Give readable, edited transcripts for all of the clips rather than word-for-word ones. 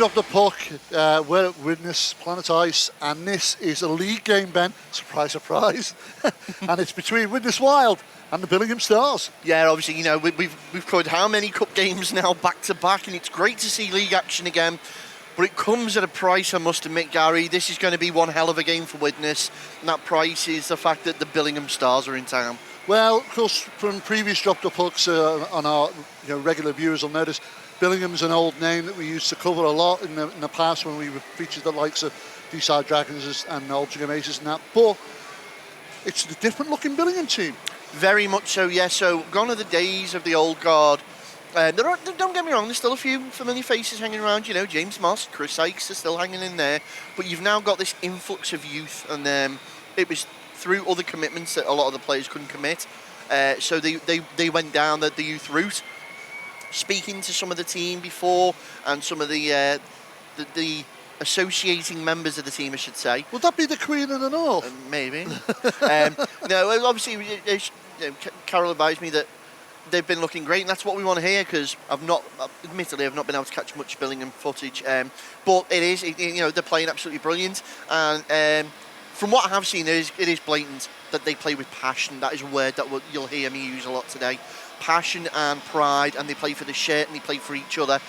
Drop the Puck. We're at Widnes, Planet Ice, and this is a league game, Ben. Surprise, surprise. And it's between Widnes Wild and the Billingham Stars. Yeah, obviously, you know, we've covered how many cup games now back to back, and it's great to see league action again. But it comes at a price, I must admit, Gary. This is going to be one hell of a game for Widnes, and that price is the fact that the Billingham Stars are in town. Well, of course, from previous Drop the Pucks on our regular viewers will notice Billingham's an old name that we used to cover a lot in the past when we featured the likes of D-Side Dragons and Altrincham Aces and that. But it's a different looking Billingham team. Very much so, yeah. So gone are the days of the old guard. Don't get me wrong, there's still a few familiar faces hanging around. You know, James Moss, Chris Sykes are still hanging in there. But you've now got this influx of youth, and it was through other commitments that a lot of the players couldn't commit. So they went down the youth route. Speaking to some of the team before, and some of the associating members of the team, I should say. Would that be the Queen of the North? Maybe. No, obviously, Carol advised me that they've been looking great, and that's what we want to hear, because admittedly, I've not been able to catch much Billingham footage, but they're playing absolutely brilliant, and from what I have seen, it is blatant that they play with passion. That is a word that you'll hear me use a lot today. Passion and pride, and they play for the shirt and they play for each other.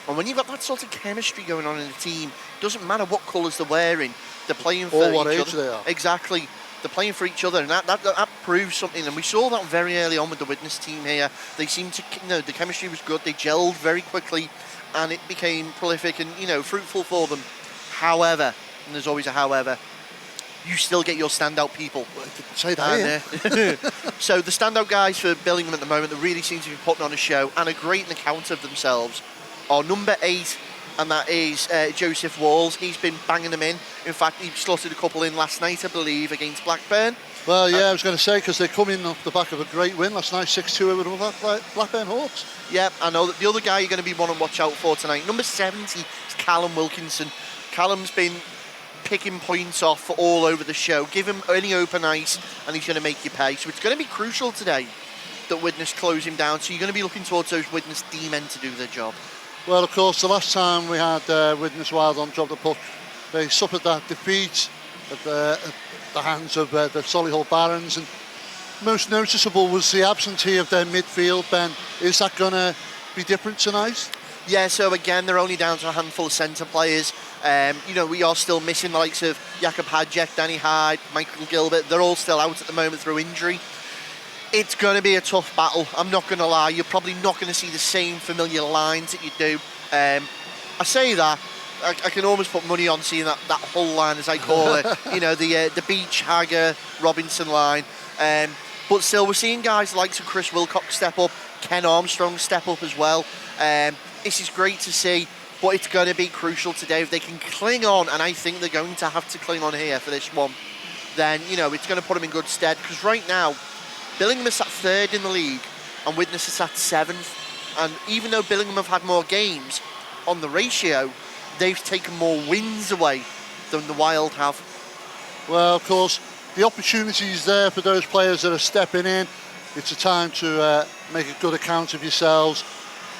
And when you've got that sort of chemistry going on in a team, doesn't matter what colours they're wearing, they're playing for what each age other. They are. Exactly. They're playing for each other, and that proves something. And we saw that very early on with the Widnes team here. They seemed to, the chemistry was good. They gelled very quickly, and it became prolific and, fruitful for them. However, and there's always a however, you still get your standout people. Well, I didn't say that. So the standout guys for Billingham at the moment that really seem to be putting on a show and a great account of themselves are number 8, and that is Joseph Walls. He's been banging them in. In fact, he slotted a couple in last night, I believe, against Blackburn. Well, yeah, I was going to say, because they come in off the back of a great win last night, 6-2 over the Blackburn Hawks. Yeah, I know that the other guy you're going to be one to watch out for tonight, number 70, is Callum Wilkinson. Callum's been picking points off all over the show. Give him any open ice and he's going to make you pay. So it's going to be crucial today that Widnes close him down. So you're going to be looking towards those Widnes D-men to do their job. Well, of course, the last time we had Widnes Wild on Drop the Puck, they suffered that defeat at the hands of the Solihull Barons, and most noticeable was the absentee of their midfield. Ben, is that going to be different tonight? Yeah, so again, they're only down to a handful of centre players. We are still missing the likes of Jakob Hadjek, Danny Hyde, Michael Gilbert. They're all still out at the moment through injury. It's going to be a tough battle, I'm not going to lie. You're probably not going to see the same familiar lines that you do. I say that, I can almost put money on seeing that whole line, as I call it. The Beach, Hagger, Robinson line. But still, we're seeing guys like Chris Wilcox step up, Ken Armstrong step up as well. This is great to see, but it's going to be crucial today. If they can cling on, and I think they're going to have to cling on here for this one, then, it's going to put them in good stead. Because right now, Billingham is sat 3rd in the league, and Widnes is sat 7th. And even though Billingham have had more games, on the ratio, they've taken more wins away than the Wild have. Well, of course, the opportunity is there for those players that are stepping in. It's a time to make a good account of yourselves,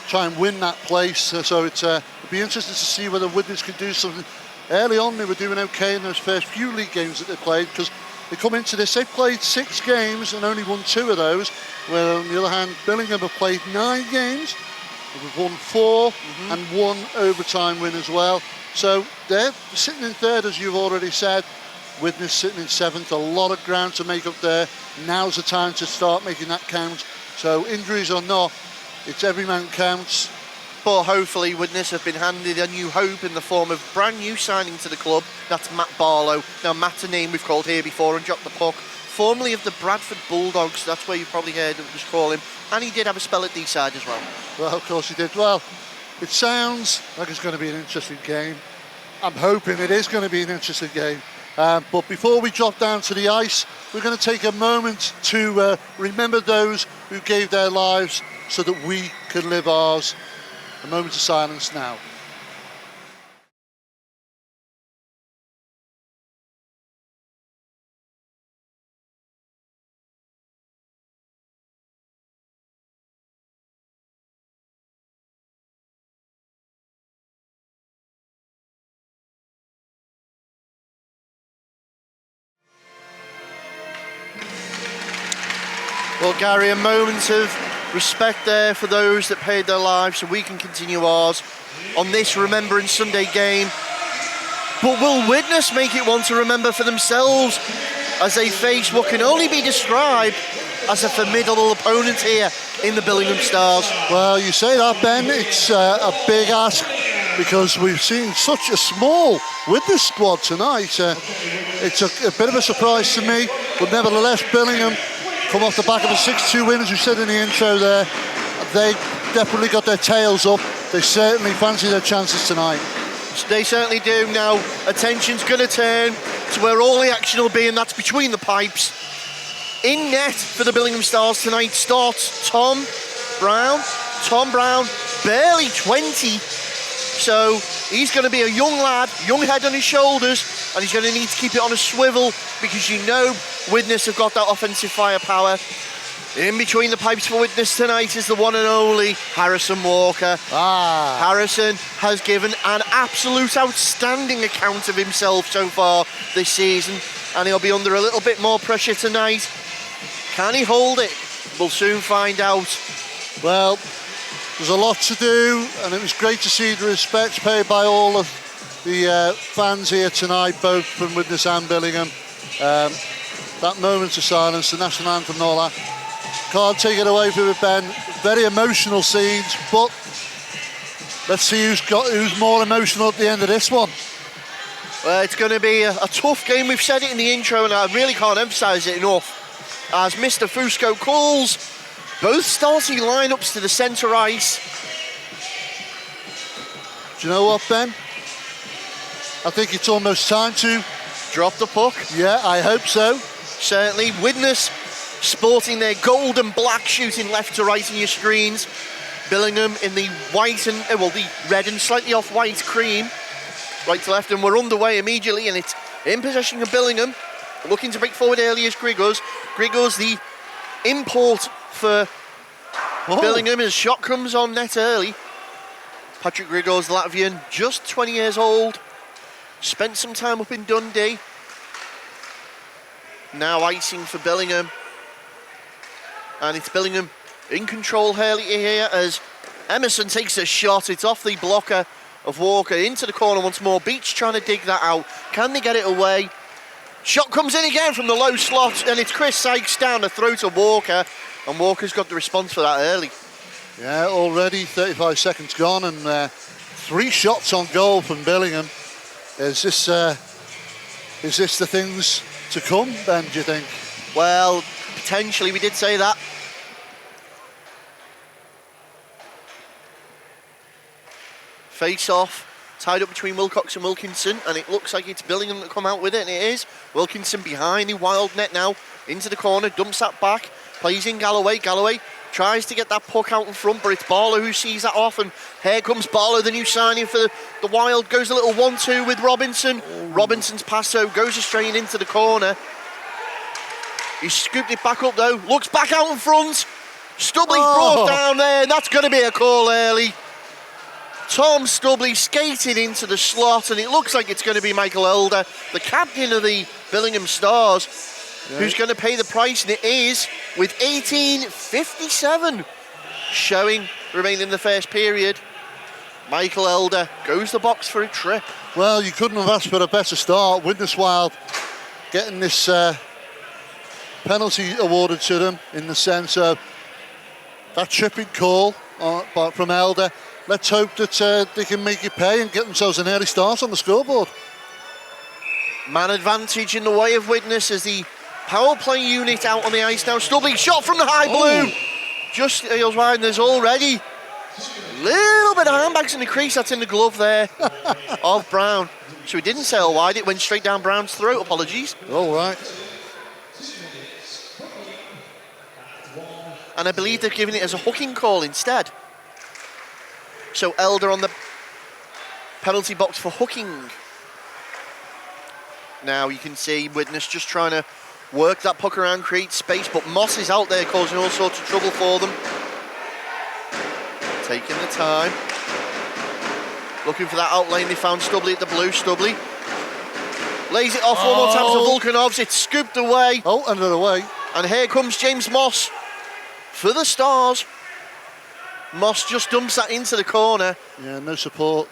try and win that place. So it'll be interesting to see whether Widnes can do something. Early on, they were doing okay in those first few league games that they played, because they come into this, they've played 6 games and only won 2 of those, where on the other hand, Billingham have played 9 games, they've won 4 and 1 overtime win as well. So they're sitting in 3rd, as you've already said. Widnes sitting in 7th, a lot of ground to make up there. Now's the time to start making that count. So injuries or not, it's every man counts. But hopefully Widnes have been handed a new hope in the form of brand new signing to the club. That's Matt Barlow. Now, Matt's a name we've called here before and dropped the puck. Formerly of the Bradford Bulldogs, that's where you've probably heard us call him. And he did have a spell at D-side as well. Well, of course he did. Well, it sounds like it's going to be an interesting game. I'm hoping it is going to be an interesting game. But before we drop down to the ice, we're going to take a moment to remember those who gave their lives so that we can live ours. A moment of silence now. Well, Gary, a moment of respect there for those that paid their lives so we can continue ours on this Remembrance Sunday game. But will Widnes make it one to remember for themselves as they face what can only be described as a formidable opponent here in the Billingham Stars? Well, you say that, Ben. It's a big ask because we've seen such a small Widnes squad tonight. It's a bit of a surprise to me, but nevertheless, Billingham come off the back of a 6-2 win, as you said in the intro there. They definitely got their tails up. They certainly fancy their chances tonight. They certainly do. Now, attention's going to turn to where all the action will be, and that's between the pipes. In net for the Billingham Stars tonight starts Tom Brown. Tom Brown, barely 20. So he's going to be a young lad, young head on his shoulders, and he's going to need to keep it on a swivel because you know Widnes have got that offensive firepower. In between the pipes for Widnes tonight is the one and only Harrison Walker. Harrison has given an absolute outstanding account of himself so far this season, and he'll be under a little bit more pressure tonight. Can he hold it? We'll soon find out. Well, there's a lot to do, and it was great to see the respects paid by all of the fans here tonight, both from Widnes and Billingham. That moment of silence, the national anthem and all that. Can't take it away from it, Ben. Very emotional scenes, but let's see who's more emotional at the end of this one. Well, it's going to be a tough game. We've said it in the intro, and I really can't emphasise it enough. As Mr. Fusco calls both starting lineups to the centre ice. Do you know what, Ben? I think it's almost time to drop the puck. Yeah, I hope so. Certainly. Widnes sporting their gold and black, shooting left to right in your screens. Billingham in the white and, the red and slightly off-white cream. Right to left, and we're underway immediately, and it's in possession of Billingham. Looking to break forward early is Grigors. Grigors, the import for Billingham. His shot comes on net early. Patrick Grigors, the Latvian, just 20 years old. Spent some time up in Dundee. Now icing for Billingham. And it's Billingham in control here as Emerson takes a shot. It's off the blocker of Walker into the corner once more. Beach trying to dig that out. Can they get it away? Shot comes in again from the low slot, and it's Chris Sykes down the throat of Walker, and Walker's got the response for that early. Yeah, already 35 seconds gone, and 3 shots on goal from Billingham. Is this the things to come, Ben, do you think? Well, potentially, we did say that. Face off. Tied up between Wilcox and Wilkinson, and it looks like it's Billingham that come out with it, and it is. Wilkinson behind the wild net now, into the corner, dumps that back, plays in Galloway. Galloway tries to get that puck out in front, but it's Barlow who sees that off, and here comes Barlow, the new signing for the Wild, goes a little 1-2 with Robinson. Robinson's pass, though, goes straight into the corner. He's scooped it back up, though, looks back out in front. Stubley's brought down there, and that's going to be a call early. Tom Stubley skated into the slot, and it looks like it's going to be Michael Elder, the captain of the Billingham Stars, who's going to pay the price, and it is with 18:57 showing remaining in the first period. Michael Elder goes the box for a trip. Well, you couldn't have asked for a better start. Widnes Wild getting this penalty awarded to them in the sense of that tripping call from Elder. Let's hope that they can make it pay and get themselves an early start on the scoreboard. Man advantage in the way of Widnes as the power play unit out on the ice now. Stubley shot from the high blue. Just heels wide, and there's already a little bit of handbags in the crease. That's in the glove there of Brown. So he didn't sail wide, it went straight down Brown's throat. Apologies. All right. And I believe they're giving it as a hooking call instead. So Elder on the penalty box for hooking. Now you can see Widnes just trying to work that puck around, create space, but Moss is out there causing all sorts of trouble for them. Taking the time. Looking for that outlane. They found Stubley at the blue. Stubley lays it off one more time to Volkanovs. It's scooped away. Oh, another way. And here comes James Moss for the Stars. Moss just dumps that into the corner. Yeah, no support.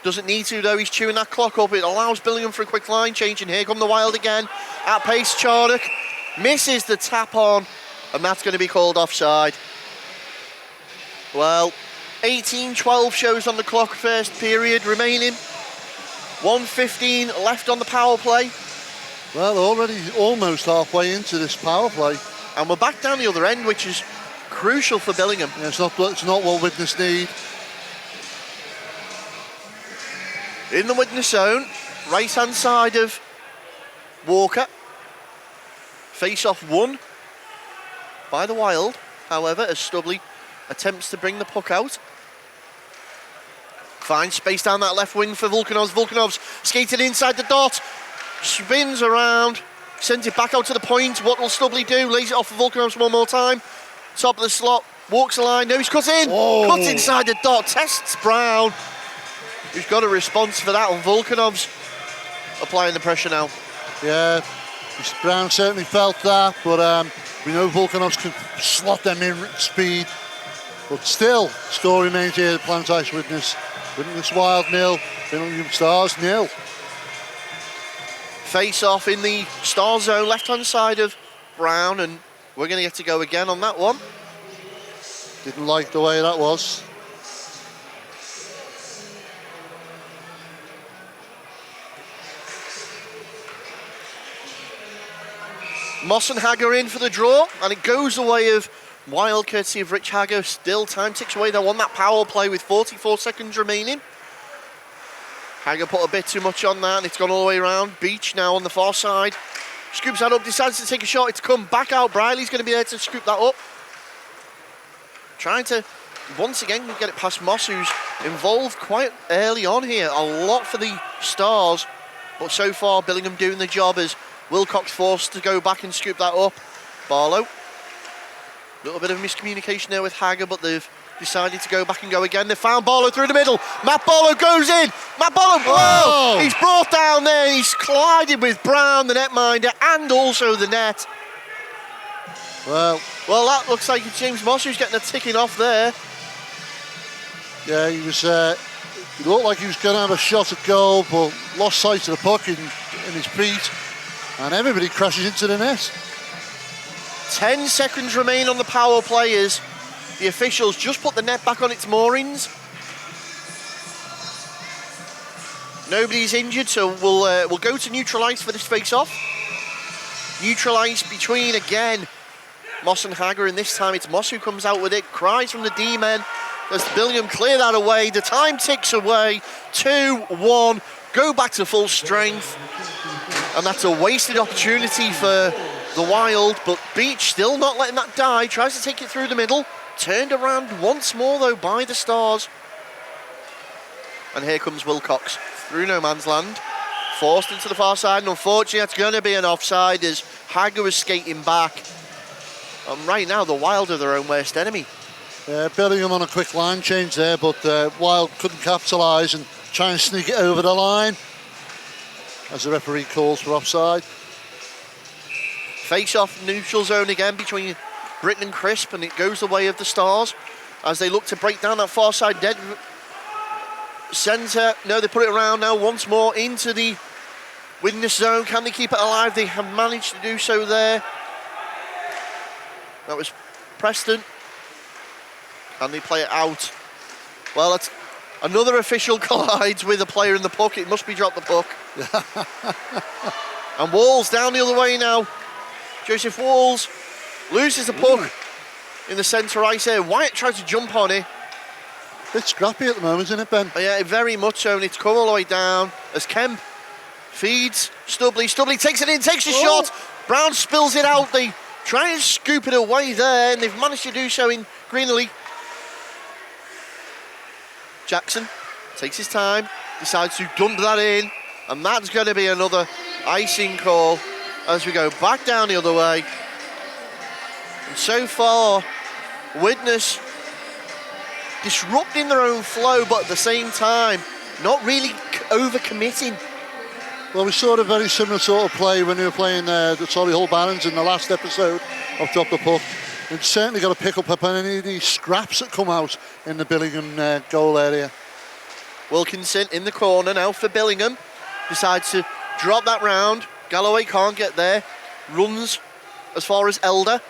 Doesn't need to though, he's chewing that clock up. It allows Billingham for a quick line change, and here come the Wild again. At pace, Charnock misses the tap on, and that's going to be called offside. Well, 18-12 shows on the clock, first period remaining. 1:15 left on the power play. Well, already almost halfway into this power play. And we're back down the other end, which is crucial for Billingham. Yeah, it's not what Widnes need. In the Widnes zone, right-hand side of Walker. Face-off won by the Wild, however, as Stubley attempts to bring the puck out. Finds space down that left wing for Volkanovs. Volkanovs skated inside the dot, spins around, sends it back out to the point. What will Stubley do? Lays it off for Volkanovs one more time. Top of the slot, walks the line. No, he's cut in. Oh. Cuts inside the dot, tests Brown, who's got a response for that on Volkanovs. Applying the pressure now. Yeah, Brown certainly felt that, but we know Volkanovs can slot them in at speed. But still, score remains here at Plantage Widnes. Widnes Wild 0, Billingham Stars 0. Face off in the Star zone, left-hand side of Brown, and we're going to get to go again on that one. Didn't like the way that was. Moss and Hagger in for the draw, and it goes the way of Wild, courtesy of Rich Hagger. Still time ticks away. They won that power play with 44 seconds remaining. Hagger put a bit too much on that, and it's gone all the way around. Beach now on the far side. Scoops that up, decides to take a shot. It's come back out. Briley's going to be there to scoop that up. Trying to, once again, get it past Moss, who's involved quite early on here. A lot for the Stars, but so far Billingham doing the job as Wilcox forced to go back and scoop that up. Barlow. A little bit of miscommunication there with Hagger, but they've decided to go back and go again. They found Barlow through the middle. Matt Barlow goes in. Matt Barlow, whoa! He's brought down there. He's collided with Brown, the netminder, and also the net. Well, that looks like it's James Moss who's getting a ticking off there. yeah, he was. He looked like he was going to have a shot at goal, but lost sight of the puck in his feet, and everybody crashes into the net. 10 seconds remain on the power play as the officials just put the net back on its moorings. Nobody's injured, so we'll go to neutral ice for this face-off. Neutral ice between, again, Moss and Hagger, and this time it's Moss who comes out with it. Cries from the D-men as Billingham clear that away. The time ticks away. 2-1. Go back to full strength. And that's a wasted opportunity for the Wild, but Beach still not letting that die. Tries to take it through the middle. Turned around once more, though, by the Stars. And here comes Wilcox through no man's land. Forced into the far side, and unfortunately that's going to be an offside as Hagger was skating back. And right now, the Wild are their own worst enemy. Billingham on a quick line change there, but Wild couldn't capitalise and try and sneak it over the line as the referee calls for offside. Face-off neutral zone again between Britton and Crisp, and it goes the way of the Stars as they look to break down that far side dead centre. No, they put it around now once more into the Widnes zone. Can they keep it alive? They have managed to do so there. That was Preston. Can they play it out? Well, that's another official collides with a player in the puck. It must be dropped the puck. And Walls down the other way now. Joseph Walls loses the puck in the centre ice here. Wyatt tries to jump on it. Bit scrappy at the moment, isn't it, Ben? Yeah, very much so, and it's come all the way down as Kemp feeds Stubley. Stubley takes it in, takes a shot. Brown spills it out. They try and scoop it away there, and they've managed to do so in Greenlee. Jackson takes his time, decides to dump that in, and that's going to be another icing call as we go back down the other way. And so far, Widnes disrupting their own flow, but at the same time, not really overcommitting. Well, we saw a very similar sort of play when we were playing the Solihull Barons in the last episode of Drop the Puck. They've certainly got to pick up upon any of these scraps that come out in the Billingham goal area. Wilkinson in the corner now for Billingham. Decides to drop that round. Galloway can't get there. Runs as far as Elder.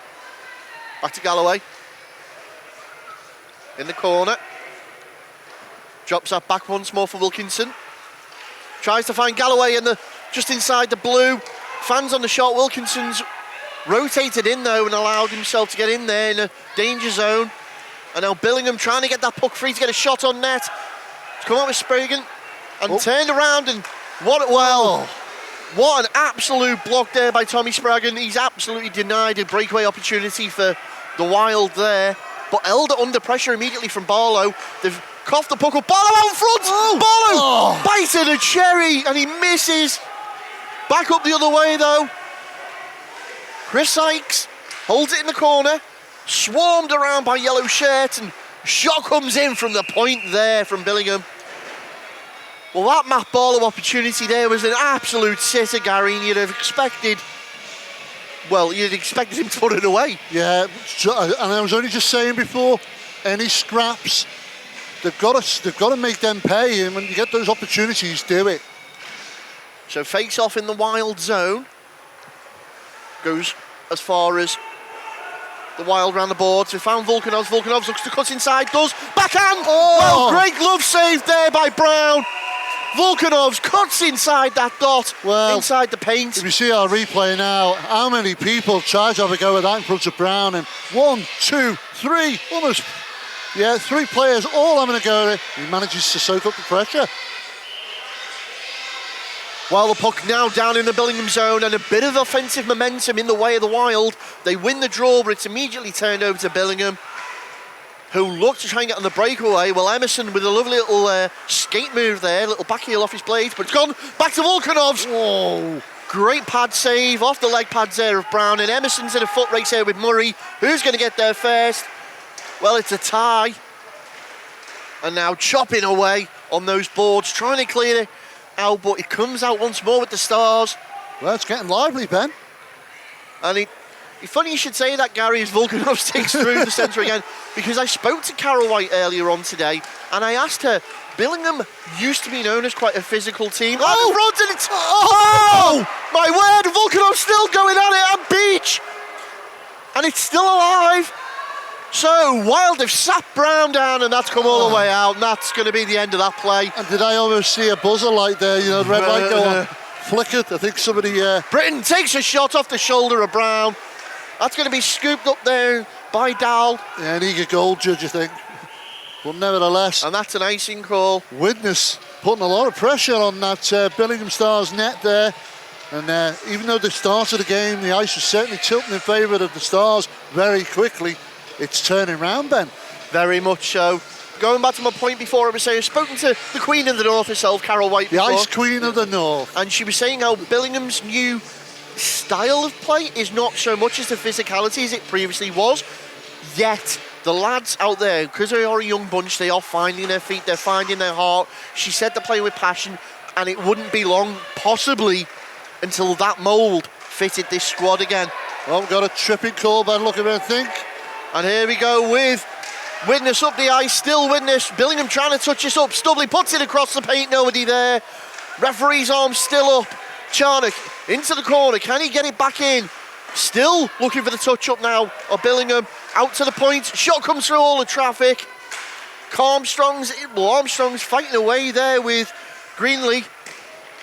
Back to Galloway. In the corner. Drops that back once more for Wilkinson. Tries to find Galloway in just inside the blue. Fans on the shot. Wilkinson's rotated in though and allowed himself to get in there in a danger zone. And now Billingham trying to get that puck free to get a shot on net. To come out with Spragan and turned around and what an absolute block there by Tommy Spragan. He's absolutely denied a breakaway opportunity for the Wild there. But Elder under pressure immediately from Barlow. They've coughed the puck up. Barlow out in front! Barlow biting a cherry and he misses. Back up the other way though. Chris Sykes holds it in the corner. Swarmed around by yellow shirt and shot comes in from the point there from Billingham. Well, that Matt Barlow opportunity there was an absolute sitter, Gary, and you'd have expected him to put it away. Yeah, and I was only just saying before, any scraps, they've got to make them pay, and when you get those opportunities, do it. So face off in the Wild zone. Goes as far as the Wild round the boards. We found Volkanovs. Volkanovs looks to cut inside, does. Backhand! Well, great glove save there by Brown. Volkanovs cuts inside that dot, inside the paint. If you see our replay now, how many people try to have a go at that in front of Brown? And 1, 2, 3, almost, 3 players all having a go at it. He manages to soak up the pressure. While the puck now down in the Billingham zone and a bit of offensive momentum in the way of the Wild. They win the draw, but it's immediately turned over to Billingham, who look to try and get on the breakaway. Well, Emerson with a lovely little skate move there, little back heel off his blades, but it's gone back to Volkanovs. Whoa. Great pad save off the leg pads there of Brown, and Emerson's in a foot race here with Murray. Who's going to get there first? Well, it's a tie. And now chopping away on those boards, trying to clear it out, but it comes out once more with the Stars. Well, it's getting lively, Ben. And funny you should say that, Gary, as Volkanovs takes through the centre again, because I spoke to Carol White earlier on today, and I asked her, Billingham used to be known as quite a physical team. My word, Volkanovs still going at it at Beach, and it's still alive. So Wild have sat Brown down, and that's come all the way out, and that's going to be the end of that play. And did I almost see a buzzer light there? The red light go on, flickered. I think somebody... Britton takes a shot off the shoulder of Brown. That's going to be scooped up there by Dowell. Yeah, an eager goal judge, I think. But nevertheless... And that's an icing call. Widnes putting a lot of pressure on that Billingham Stars net there. And even though they started the game, the ice was certainly tilting in favour of the Stars very quickly. It's turning round, Ben. Very much so. Going back to my point before, I was saying, I've spoken to the Queen of the North herself, Carol White, before. The Ice Queen of the North. And she was saying how Billingham's new style of play is not so much as the physicality as it previously was. Yet, the lads out there, because they are a young bunch, they are finding their feet, they're finding their heart. She said they're playing with passion, and it wouldn't be long, possibly, until that mould fitted this squad again. Well, we've got a tripping call by the look of it, I think. And here we go with Widnes up the ice, still Widnes. Billingham trying to touch this up. Stubley puts it across the paint, nobody there. Referee's arm still up. Charnock into the corner, can he get it back in? Still looking for the touch up now of Billingham. Out to the point, shot comes through all the traffic. Armstrong's fighting away there with Greenlee.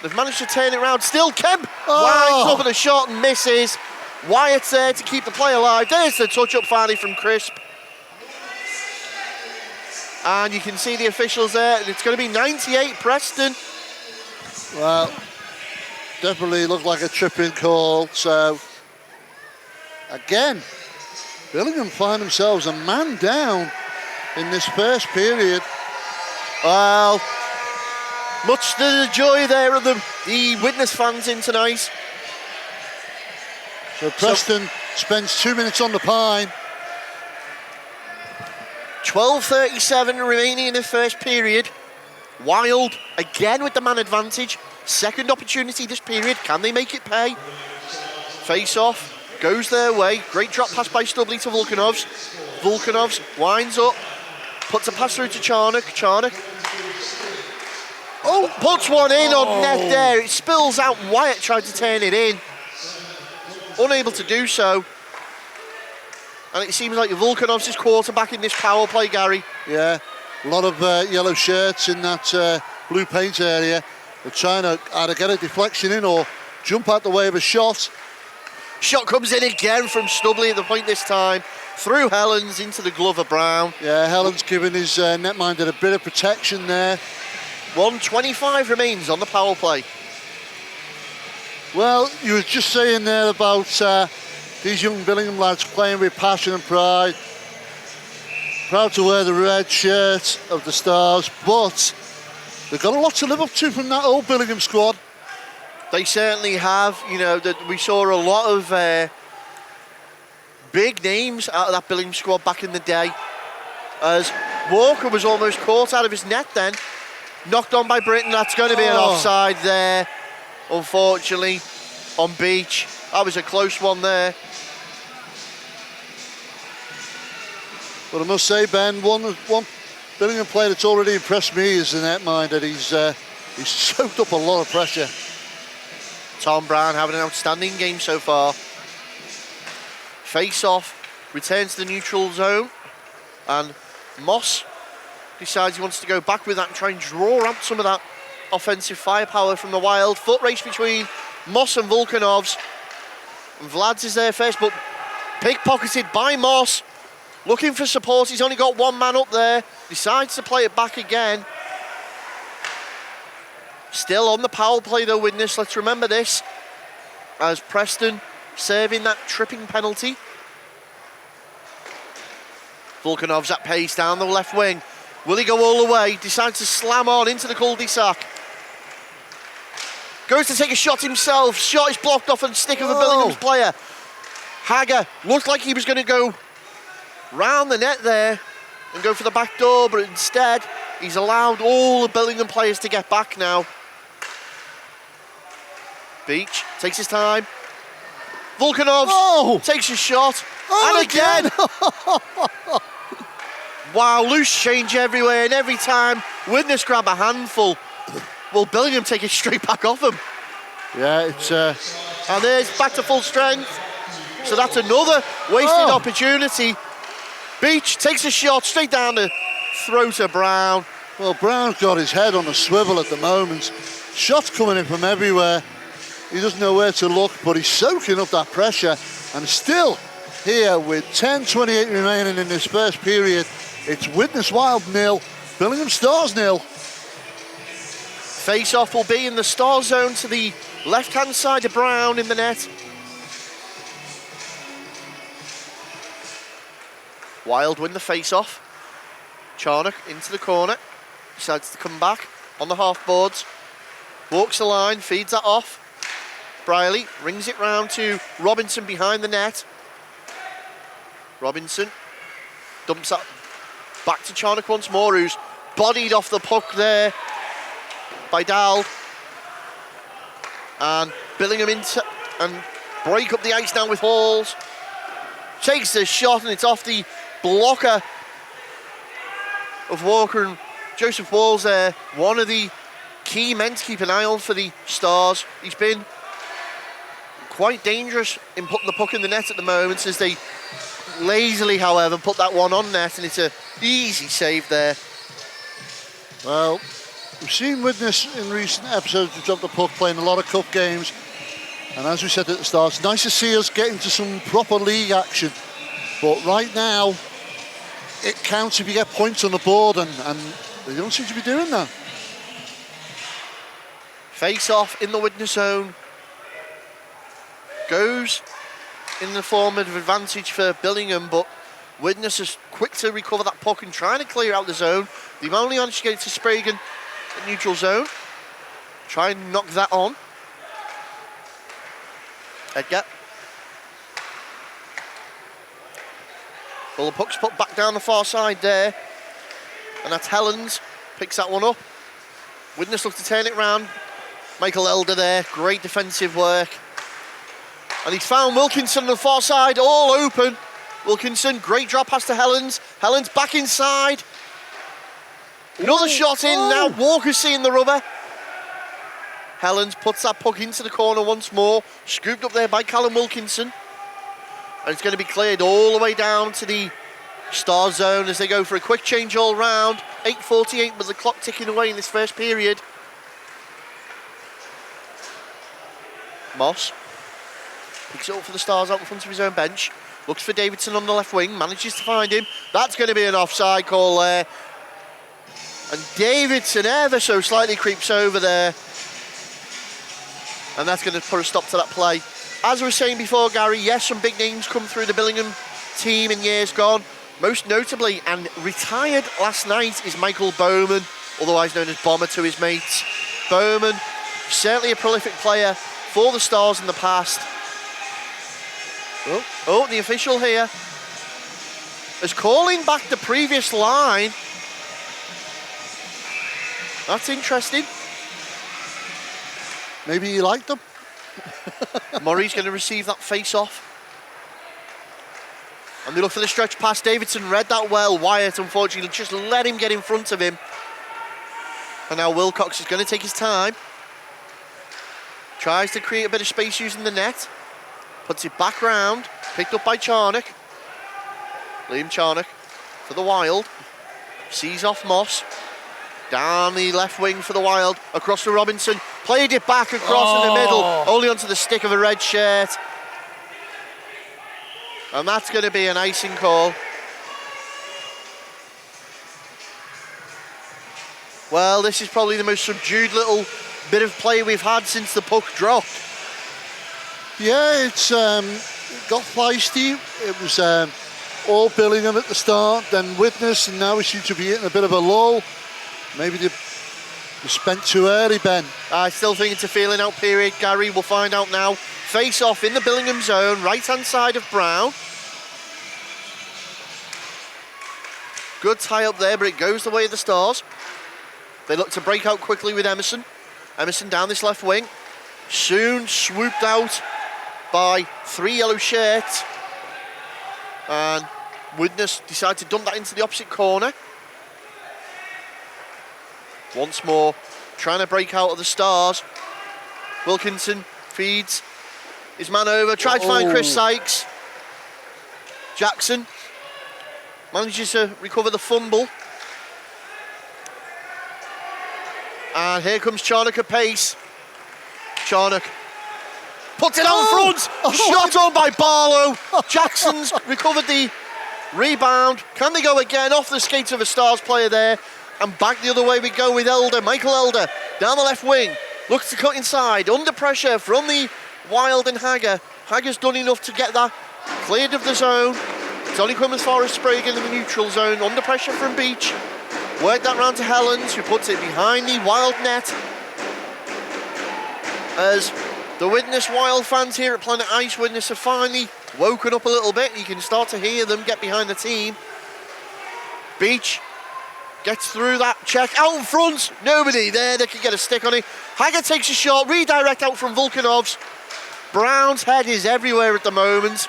They've managed to turn it around. Still Kemp winds up at a shot and misses. Wyatt's there to keep the play alive. There's the touch-up finally from Crisp. And you can see the officials there. It's going to be 98 Preston. Well, definitely looked like a tripping call. So, again, Billingham find themselves a man down in this first period. Well, much to the joy there of the Widnes fans in tonight. So Preston spends 2 minutes on the pine. 12:37 remaining in the first period. Wild again with the man advantage. Second opportunity this period. Can they make it pay? Face off. goes their way. Great drop pass by Stubley to Volkanovs. Volkanovs winds up, puts a pass through to Charnock. Charnock puts one in on net there. It spills out. Wyatt tried to turn it in. Unable to do so. And it seems like Volkanovs is quarterback in this power play, Gary. Yeah, a lot of yellow shirts in that blue paint area. They're trying to either get a deflection in or jump out the way of a shot. Shot comes in again from Stubley at the point this time. Through Helens into the glove of Brown. Yeah, Helens giving his netminder a bit of protection there. 1:25 remains on the power play. Well, you were just saying there about these young Billingham lads playing with passion and pride. Proud to wear the red shirt of the Stars, but they've got a lot to live up to from that old Billingham squad. They certainly have. You know, that we saw a lot of big names out of that Billingham squad back in the day. As Walker was almost caught out of his net then. Knocked on by Britton. That's going to be an offside there, unfortunately, on Beach. That was a close one there. But I must say, Ben, one Billingham player that's already impressed me is the netminder. He's soaked up a lot of pressure. Tom Brown having an outstanding game so far. Face off, returns to the neutral zone, and Moss decides he wants to go back with that and try and draw out some of that offensive firepower from the Wild. Foot race between Moss and Volkanovs. And Vlads is there first, but pickpocketed by Moss. Looking for support, he's only got one man up there. Decides to play it back again. Still on the power play though, Widnes. Let's remember this. As Preston serving that tripping penalty. Volkanovs at pace down the left wing. Will he go all the way? Decides to slam on into the cul-de-sac. Goes to take a shot himself. Shot is blocked off and stick of a Billingham's player. Hagger looked like he was going to go round the net there and go for the back door, but instead he's allowed all the Billingham players to get back now. Beach takes his time. Volkanovs takes a shot. And again! Wow, loose change everywhere, and every time Widnes grab a handful, will Billingham take it straight back off him. Yeah, it's... And there's back to full strength. So that's another wasted opportunity. Beach takes a shot straight down the throat of Brown. Well, Brown's got his head on a swivel at the moment. Shots coming in from everywhere. He doesn't know where to look, but he's soaking up that pressure. And still here with 10:28 remaining in this first period, it's Widnes Wild 0, Billingham Stars 0. Face-off will be in the Star zone to the left-hand side of Brown in the net. Wild win the face-off. Charnock into the corner. Decides to come back on the half-boards. Walks the line, feeds that off. Briley rings it round to Robinson behind the net. Robinson dumps that back to Charnock once more, who's bodied off the puck there by Dowd. And Billingham into and break up the ice now with Halls. Takes the shot and it's off the blocker of Walker, and Joseph Walls there, one of the key men to keep an eye on for the Stars. He's been quite dangerous in putting the puck in the net at the moment, as they lazily, however, put that one on net, and it's an easy save there. Well, we've seen Widnes in recent episodes to drop the puck, playing a lot of cup games, and as we said at the start, it's nice to see us get into some proper league action, but right now it counts if you get points on the board, and they don't seem to be doing that. Face off in the Widnes zone. Goes in the form of advantage for Billingham, but Widnes is quick to recover that puck and trying to clear out the zone. They've only managed to get it to Spragan at neutral zone. Try and knock that on. Edgar. Well, the puck's put back down the far side there, and that's Helens. Picks that one up. Widnes looks to turn it round. Michael Elder there, great defensive work. And he's found Wilkinson on the far side, all open. Wilkinson, great drop pass to Helens. Helens back inside. Another shot in, now Walker's seeing the rubber. Helens puts that puck into the corner once more. Scooped up there by Callum Wilkinson. And it's going to be cleared all the way down to the Stars zone as they go for a quick change all round. 8:48 with the clock ticking away in this first period. Moss picks it up for the Stars out in front of his own bench. Looks for Davidson on the left wing, manages to find him. That's going to be an offside call there. And Davidson ever so slightly creeps over there. And that's going to put a stop to that play. As I was saying before, Gary, yes, some big names come through the Billingham team in years gone. Most notably, and retired last night, is Michael Bowman, otherwise known as Bomber to his mates. Bowman, certainly a prolific player for the Stars in the past. Oh, the official here is calling back the previous line. That's interesting. Maybe he liked them. Murray's going to receive that face-off. And they look for the stretch pass. Davidson read that well. Wyatt, unfortunately, just let him get in front of him. And now Wilcox is going to take his time. Tries to create a bit of space using the net. Puts it back round. Picked up by Charnock. Liam Charnock for the Wild. Sees off Moss. Down the left wing for the Wild. Across to Robinson. Played it back across in the middle. Only onto the stick of a red shirt. And that's going to be an icing call. Well, this is probably the most subdued little bit of play we've had since the puck dropped. Yeah, it's got feisty. It was all Billingham at the start, then Widnes, and now we seem to be hitting a bit of a lull. Maybe they spent too early, Ben. I still think it's a feeling out period, Gary. We'll find out now. Face off in the Billingham zone, right hand side of Brown. Good tie up there, but it goes the way of the Stars. They look to break out quickly with Emerson. Emerson down this left wing. Soon swooped out by 3 yellow shirts. And Widnes decide to dump that into the opposite corner. Once more, trying to break out of the Stars. Wilkinson feeds his man over, tries to find Chris Sykes. Jackson manages to recover the fumble. And here comes Charnock at pace. Charnock puts it out front. Shot on by Barlow. Jackson's recovered the rebound. Can they go again? Off the skates of a Stars player there. And back the other way we go with Elder. Michael Elder down the left wing. Looks to cut inside. Under pressure from the Wild and Hagger. Hagger's done enough to get that cleared of the zone. It's only come as far as Sprague in the neutral zone. Under pressure from Beach. Work that round to Helens, who puts it behind the Wild net. As the Widnes Wild fans here at Planet Ice Widnes have finally woken up a little bit. You can start to hear them get behind the team. Beach gets through that check. Out in front, nobody there. They can get a stick on it. Hagger takes a shot, redirect out from Volkanovs. Brown's head is everywhere at the moment.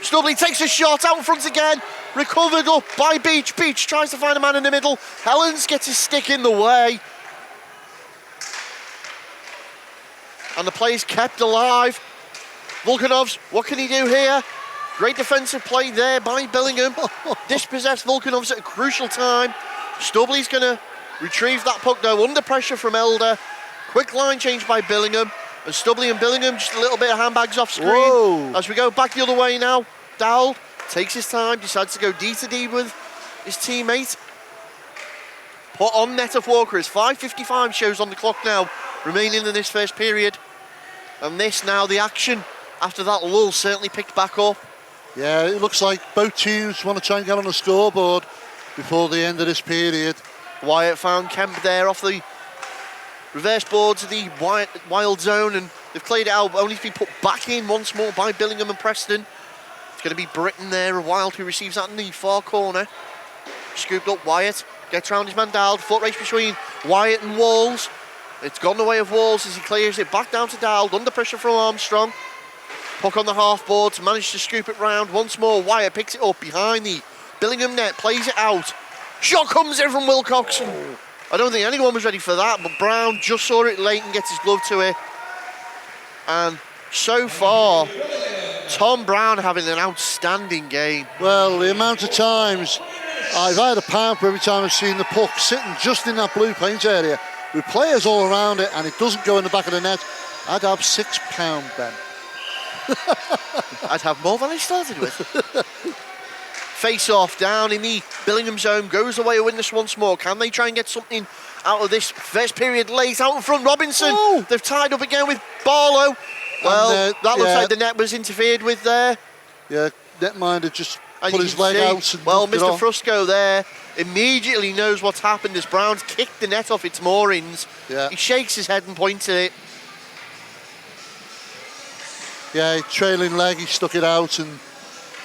Stubley takes a shot out in front again. Recovered up by Beach. Beach tries to find a man in the middle. Helens gets his stick in the way. And the play's kept alive. Volkanovs, what can he do here? Great defensive play there by Billingham. Dispossessed Volkanovs at a crucial time. Stubley's going to retrieve that puck though, under pressure from Elder. Quick line change by Billingham. And Stubley and Billingham just a little bit of handbags off screen. Whoa. As we go back the other way now, Dowell takes his time, decides to go D to D with his teammate. Put on net of Walker as 5:55 shows on the clock now, remaining in this first period. And this now, the action after that lull certainly picked back up. Yeah, it looks like both teams want to try and get on the scoreboard before the end of this period. Wyatt found Kemp there off the reverse boards of the Wild zone, and they've played it out, only to be put back in once more by Billingham and Preston. It's going to be Britton there, a Wild, who receives that in the far corner. Scooped up Wyatt, gets round his man Dowd, foot race between Wyatt and Walls. It's gone the way of Walls as he clears it back down to Dowd, under pressure from Armstrong. Puck on the half boards, managed to scoop it round. Once more, Wyatt picks it up behind the Billingham net, plays it out. Shot comes in from Wilcoxon. I don't think anyone was ready for that, but Brown just saw it late and gets his glove to it. And so far, Tom Brown having an outstanding game. Well, the amount of times I've had a pound for every time I've seen the puck sitting just in that blue paint area with players all around it and it doesn't go in the back of the net, I'd have £6, Ben. I'd have more than I started with. Face off down in the Billingham zone, goes away a witness once more. Can they try and get something out of this first period late? Out in front, Robinson. Oh. They've tied up again with Barlow. Well, that looks like the net was interfered with there. Yeah, netminder just put his leg out. And well, Mr. Frusco there immediately knows what's happened as Brown's kicked the net off its moorings. Yeah. He shakes his head and points at it. Yeah, trailing leg, he stuck it out, and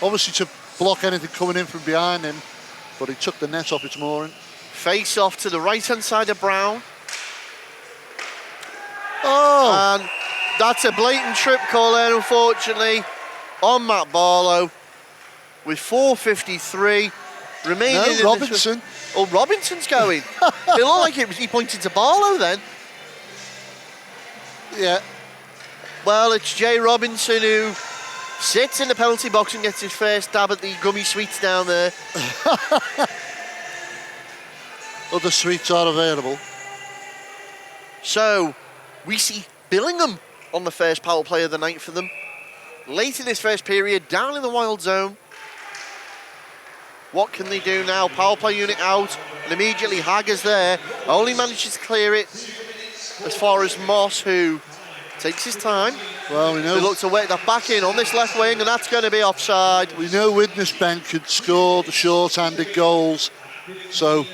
obviously to block anything coming in from behind him, but he took the net off its mooring. Face off to the right-hand side of Brown. Oh! And that's a blatant trip call there, unfortunately, on Matt Barlow. With 4:53 remaining. No, Robinson. Oh, Robinson's going. It looked like he pointed to Barlow then. Yeah. Well, it's Jay Robinson who sits in the penalty box and gets his first dab at the gummy sweets down there. Other sweets are available. So, we see Billingham on the first power play of the night for them. Late in this first period, down in the wild zone. What can they do now? Power play unit out, and immediately Hagger's there. Only manages to clear it as far as Moss, who takes his time. Well, we know. They look to work that back in on this left wing, and that's going to be offside. We know Widnes Bank could score the short-handed goals, so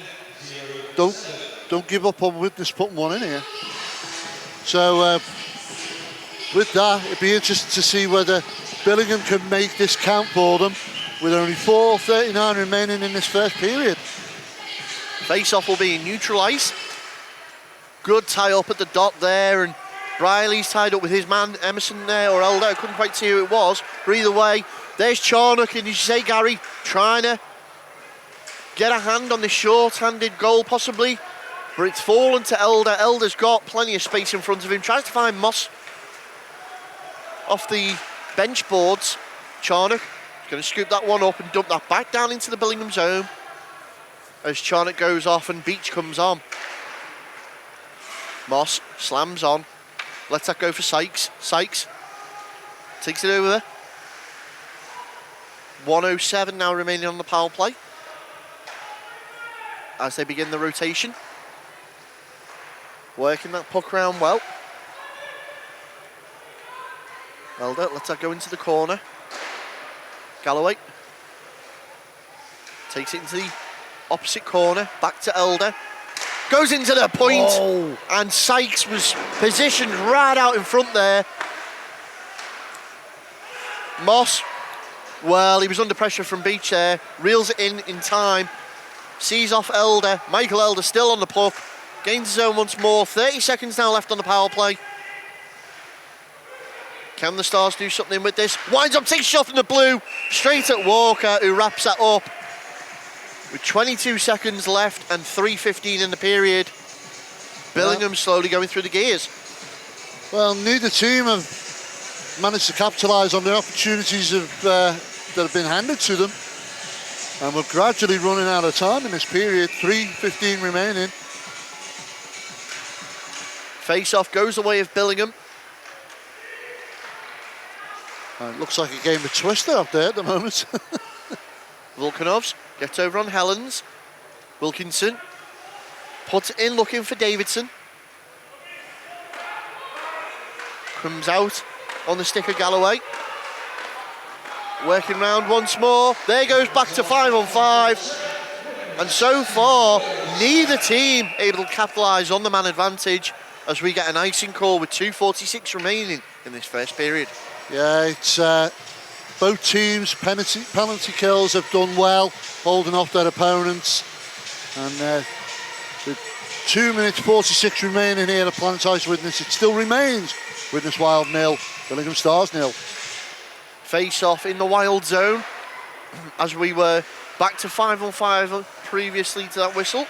don't give up on Widnes putting one in here. So with that, it'd be interesting to see whether Billingham can make this count for them with only 4:39 remaining in this first period. Face-off will be in neutral ice. Good tie-up at the dot there, and Briley's tied up with his man, Emerson there, or Elder. I couldn't quite see who it was. But either way, there's Charnock, and as you say, Gary, trying to get a hand on the short-handed goal, possibly. But it's fallen to Elder. Elder's got plenty of space in front of him. Tries to find Moss off the bench boards. Charnock is going to scoop that one up and dump that back down into the Billingham zone. As Charnock goes off and Beach comes on. Moss slams on. Lets that go for Sykes. Sykes takes it over. 1:07 now remaining on the power play as they begin the rotation. Working that puck around well. Elder lets that go into the corner. Galloway takes it into the opposite corner. Back to Elder. Goes into the point. Oh. And Sykes was positioned right out in front there. Moss, well, he was under pressure from Beach there. Reels it in time. Sees off Elder. Michael Elder still on the puck. Gains his own once more. 30 seconds now left on the power play. Can the Stars do something with this? Winds up, takes a shot from the blue. Straight at Walker, who wraps that up. With 22 seconds left and 3:15 in the period. Billingham slowly going through the gears. Well, neither team have managed to capitalise on the opportunities that have been handed to them. And we're gradually running out of time in this period. 3:15 remaining. Face-off goes the way of Billingham. It looks like a game of Twister up there at the moment. Volkanovs gets over on Helens. Wilkinson puts it in looking for Davidson. Comes out on the stick of Galloway. Working round once more. There goes back to 5-on-5. And so far, neither team able to capitalise on the man advantage as we get an icing call with 2:46 remaining in this first period. Yeah, it's both teams' penalty kills have done well, holding off their opponents. And with 2 minutes 46 remaining here at Planet Ice Widnes, it still remains Widnes Wild 0, Billingham Stars 0. Face off in the wild zone as we were back to 5-on-5 previously to that whistle.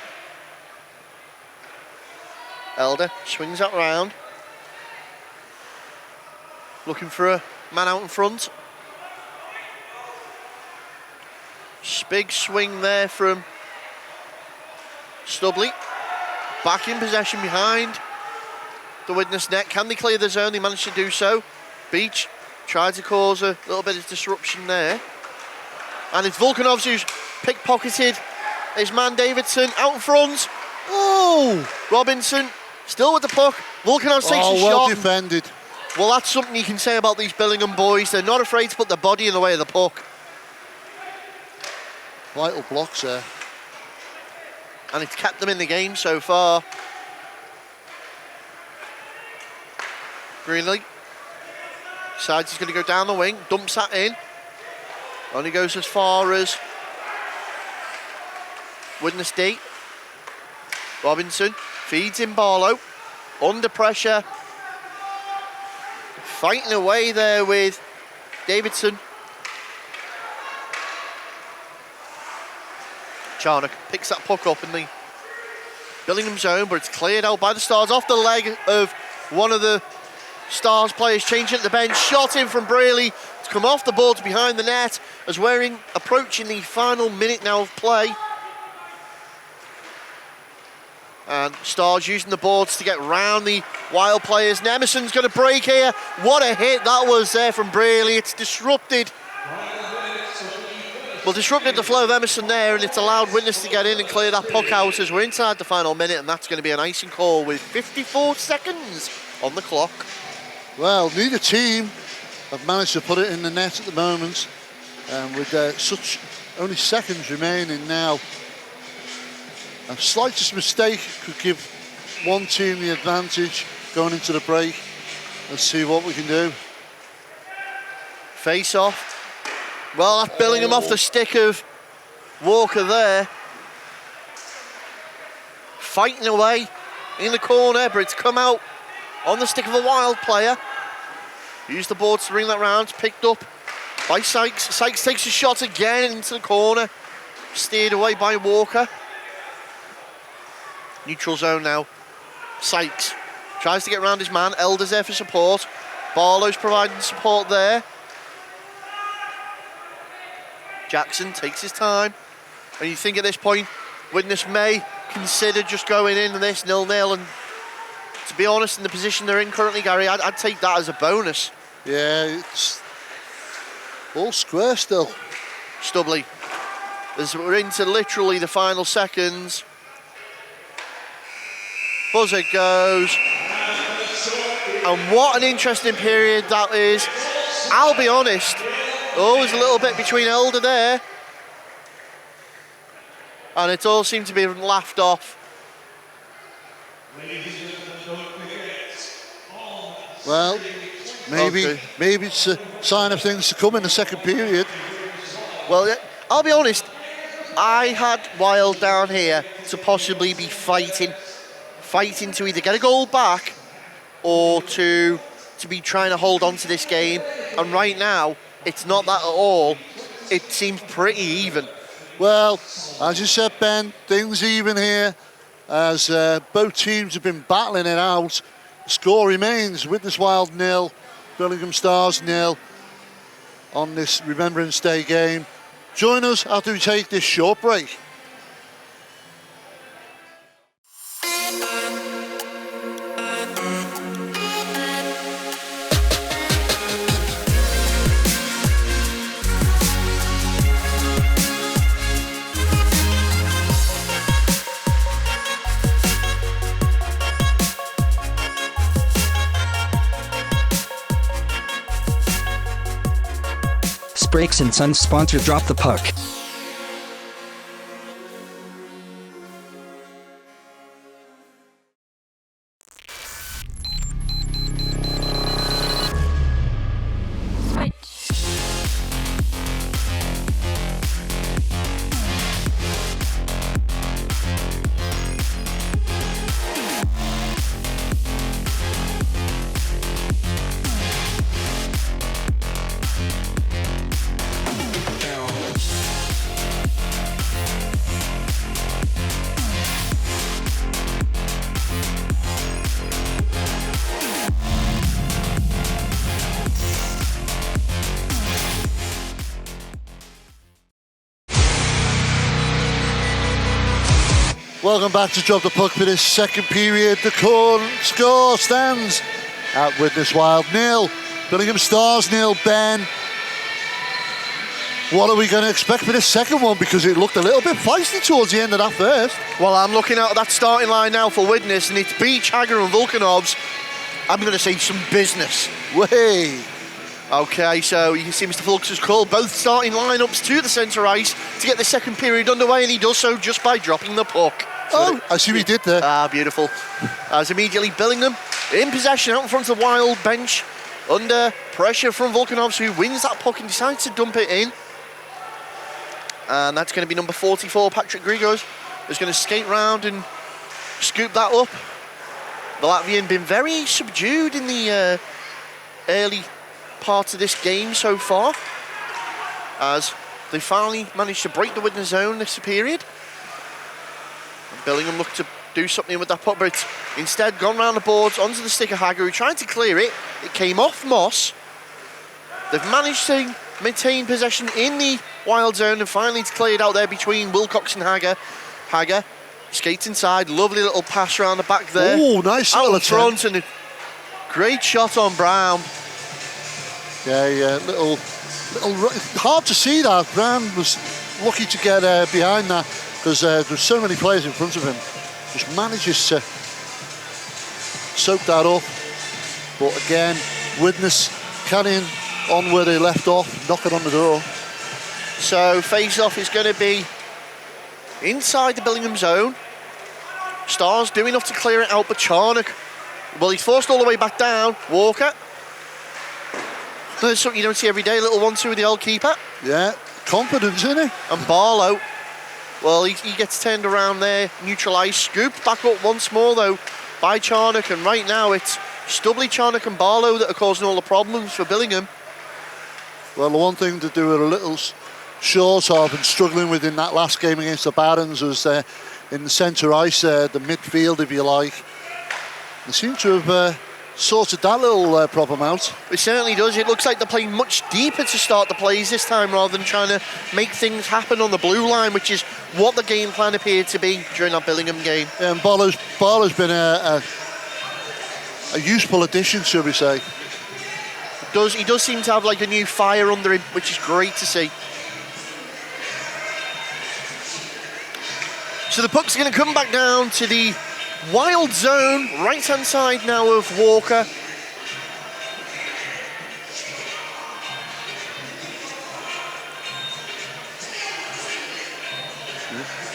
Elder swings that round. Looking for a man out in front. Big swing there from Stubley. Back in possession behind the witness net. Can they clear the zone? They managed to do so. Beach tried to cause a little bit of disruption there. And it's Volkanovs who's pickpocketed his man Davidson out in front. Oh! Robinson still with the puck. Volkanovs takes a well shot. Defended. Well, that's something you can say about these Billingham boys. They're not afraid to put their body in the way of the puck. Vital blocks there. And it's kept them in the game so far. Greenlee decides he's going to go down the wing, dumps that in. Only goes as far as Witness D. Robinson feeds in Barlow. Under pressure. Fighting away there with Davidson. Charnock picks that puck up in the Billingham zone, but it's cleared out by the Stars off the leg of one of the Stars players, changing at the bench. Shot in from Braley to come off the boards behind the net as we're approaching the final minute now of play. And Stars using the boards to get round the Wild players. Nemerson's going to break here. What a hit that was there from Braley. It's disrupted. Well, disrupted the flow of Emerson there, and it's allowed Witness to get in and clear that puck out as we're inside the final minute, and that's going to be an icing call with 54 seconds on the clock. Well, neither team have managed to put it in the net at the moment, and with such only seconds remaining now, a slightest mistake could give one team the advantage going into the break. Let's see what we can do. Face off. Well, that's Billingham off the stick of Walker there. Fighting away in the corner, but it's come out on the stick of a Wild player. Used the boards to bring that round. Picked up by Sykes. Sykes takes a shot again into the corner. Steered away by Walker. Neutral zone now. Sykes tries to get around his man. Elder's there for support. Barlow's providing support there. Jackson takes his time. And you think at this point, Witness may consider just going in this 0-0. And to be honest, in the position they're in currently, Gary, I'd take that as a bonus. Yeah, it's all square still. Stubley, as we're into literally the final seconds. Buzzer goes. And what an interesting period that is. I'll be honest, always a little bit between Elder there. And it all seemed to be laughed off. Well, maybe it's a sign of things to come in the second period. Well, I'll be honest, I had Wild down here to possibly be fighting to either get a goal back or to be trying to hold on to this game. And right now, it's not that at all. It seems pretty even. Well, as you said, Ben, things even here as both teams have been battling it out. The score remains Witness Wild 0, Billingham Stars 0 on this Remembrance Day game. Join us after we take this short break. Brakes and Sons sponsor Drop the Puck. Welcome back to Drop the Puck for this second period. The score stands at Widnes Wild 0, Billingham Stars 0. Ben, what are we going to expect for this second one? Because it looked a little bit feisty towards the end of that first. Well, I'm looking at that starting line now for Widnes, and it's Beach, Hager and Volkanovs. I'm going to say some business. Way. Okay, so you can see Mr. Fulks has called both starting lineups to the centre ice to get the second period underway, and he does so just by dropping the puck. Oh, I see what he did there. Beautiful. As immediately Billingham in possession out in front of the Wild bench, under pressure from Volkanovs, who wins that puck and decides to dump it in. And that's going to be number 44, Patrick Grigos, who's going to skate round and scoop that up. The Latvian been very subdued in the early part of this game so far, as they finally managed to break the Widnes zone this period. And Billingham looked to do something with that puck, but instead gone round the boards onto the stick of Hager, who tried to clear it. It came off Moss. They've managed to maintain possession in the Wild zone and finally it's cleared out there between Wilcox and Hager. Hager skates inside, lovely little pass around the back there. Oh, nice out little in front, and a great shot on Brown. Yeah, little, hard to see that. Brown was lucky to get behind that because there's so many players in front of him. Just manages to soak that up. But again, Widnes carrying on where they left off, knocking on the door. So face-off is going to be inside the Billingham zone. Stars do enough to clear it out, but Charnock, well, he's forced all the way back down. Walker. There's something you don't see every day, little 1-2 with the old keeper. Yeah, confidence, isn't he? And Barlow, well, he gets turned around there, neutralised, scooped back up once more, though, by Charnock. And right now, it's Stubley, Charnock and Barlow that are causing all the problems for Billingham. Well, the one thing that they were a little short of and struggling with in that last game against the Barons was in the centre ice, the midfield, if you like. They seem to have sorted that little problem out. It certainly does. It looks like they're playing much deeper to start the plays this time rather than trying to make things happen on the blue line, which is what the game plan appeared to be during that Billingham game. Yeah, and Barlow's been a useful addition, shall we say. He does seem to have like a new fire under him, which is great to see. So the puck's going to come back down to the Wild zone, right-hand side now of Walker.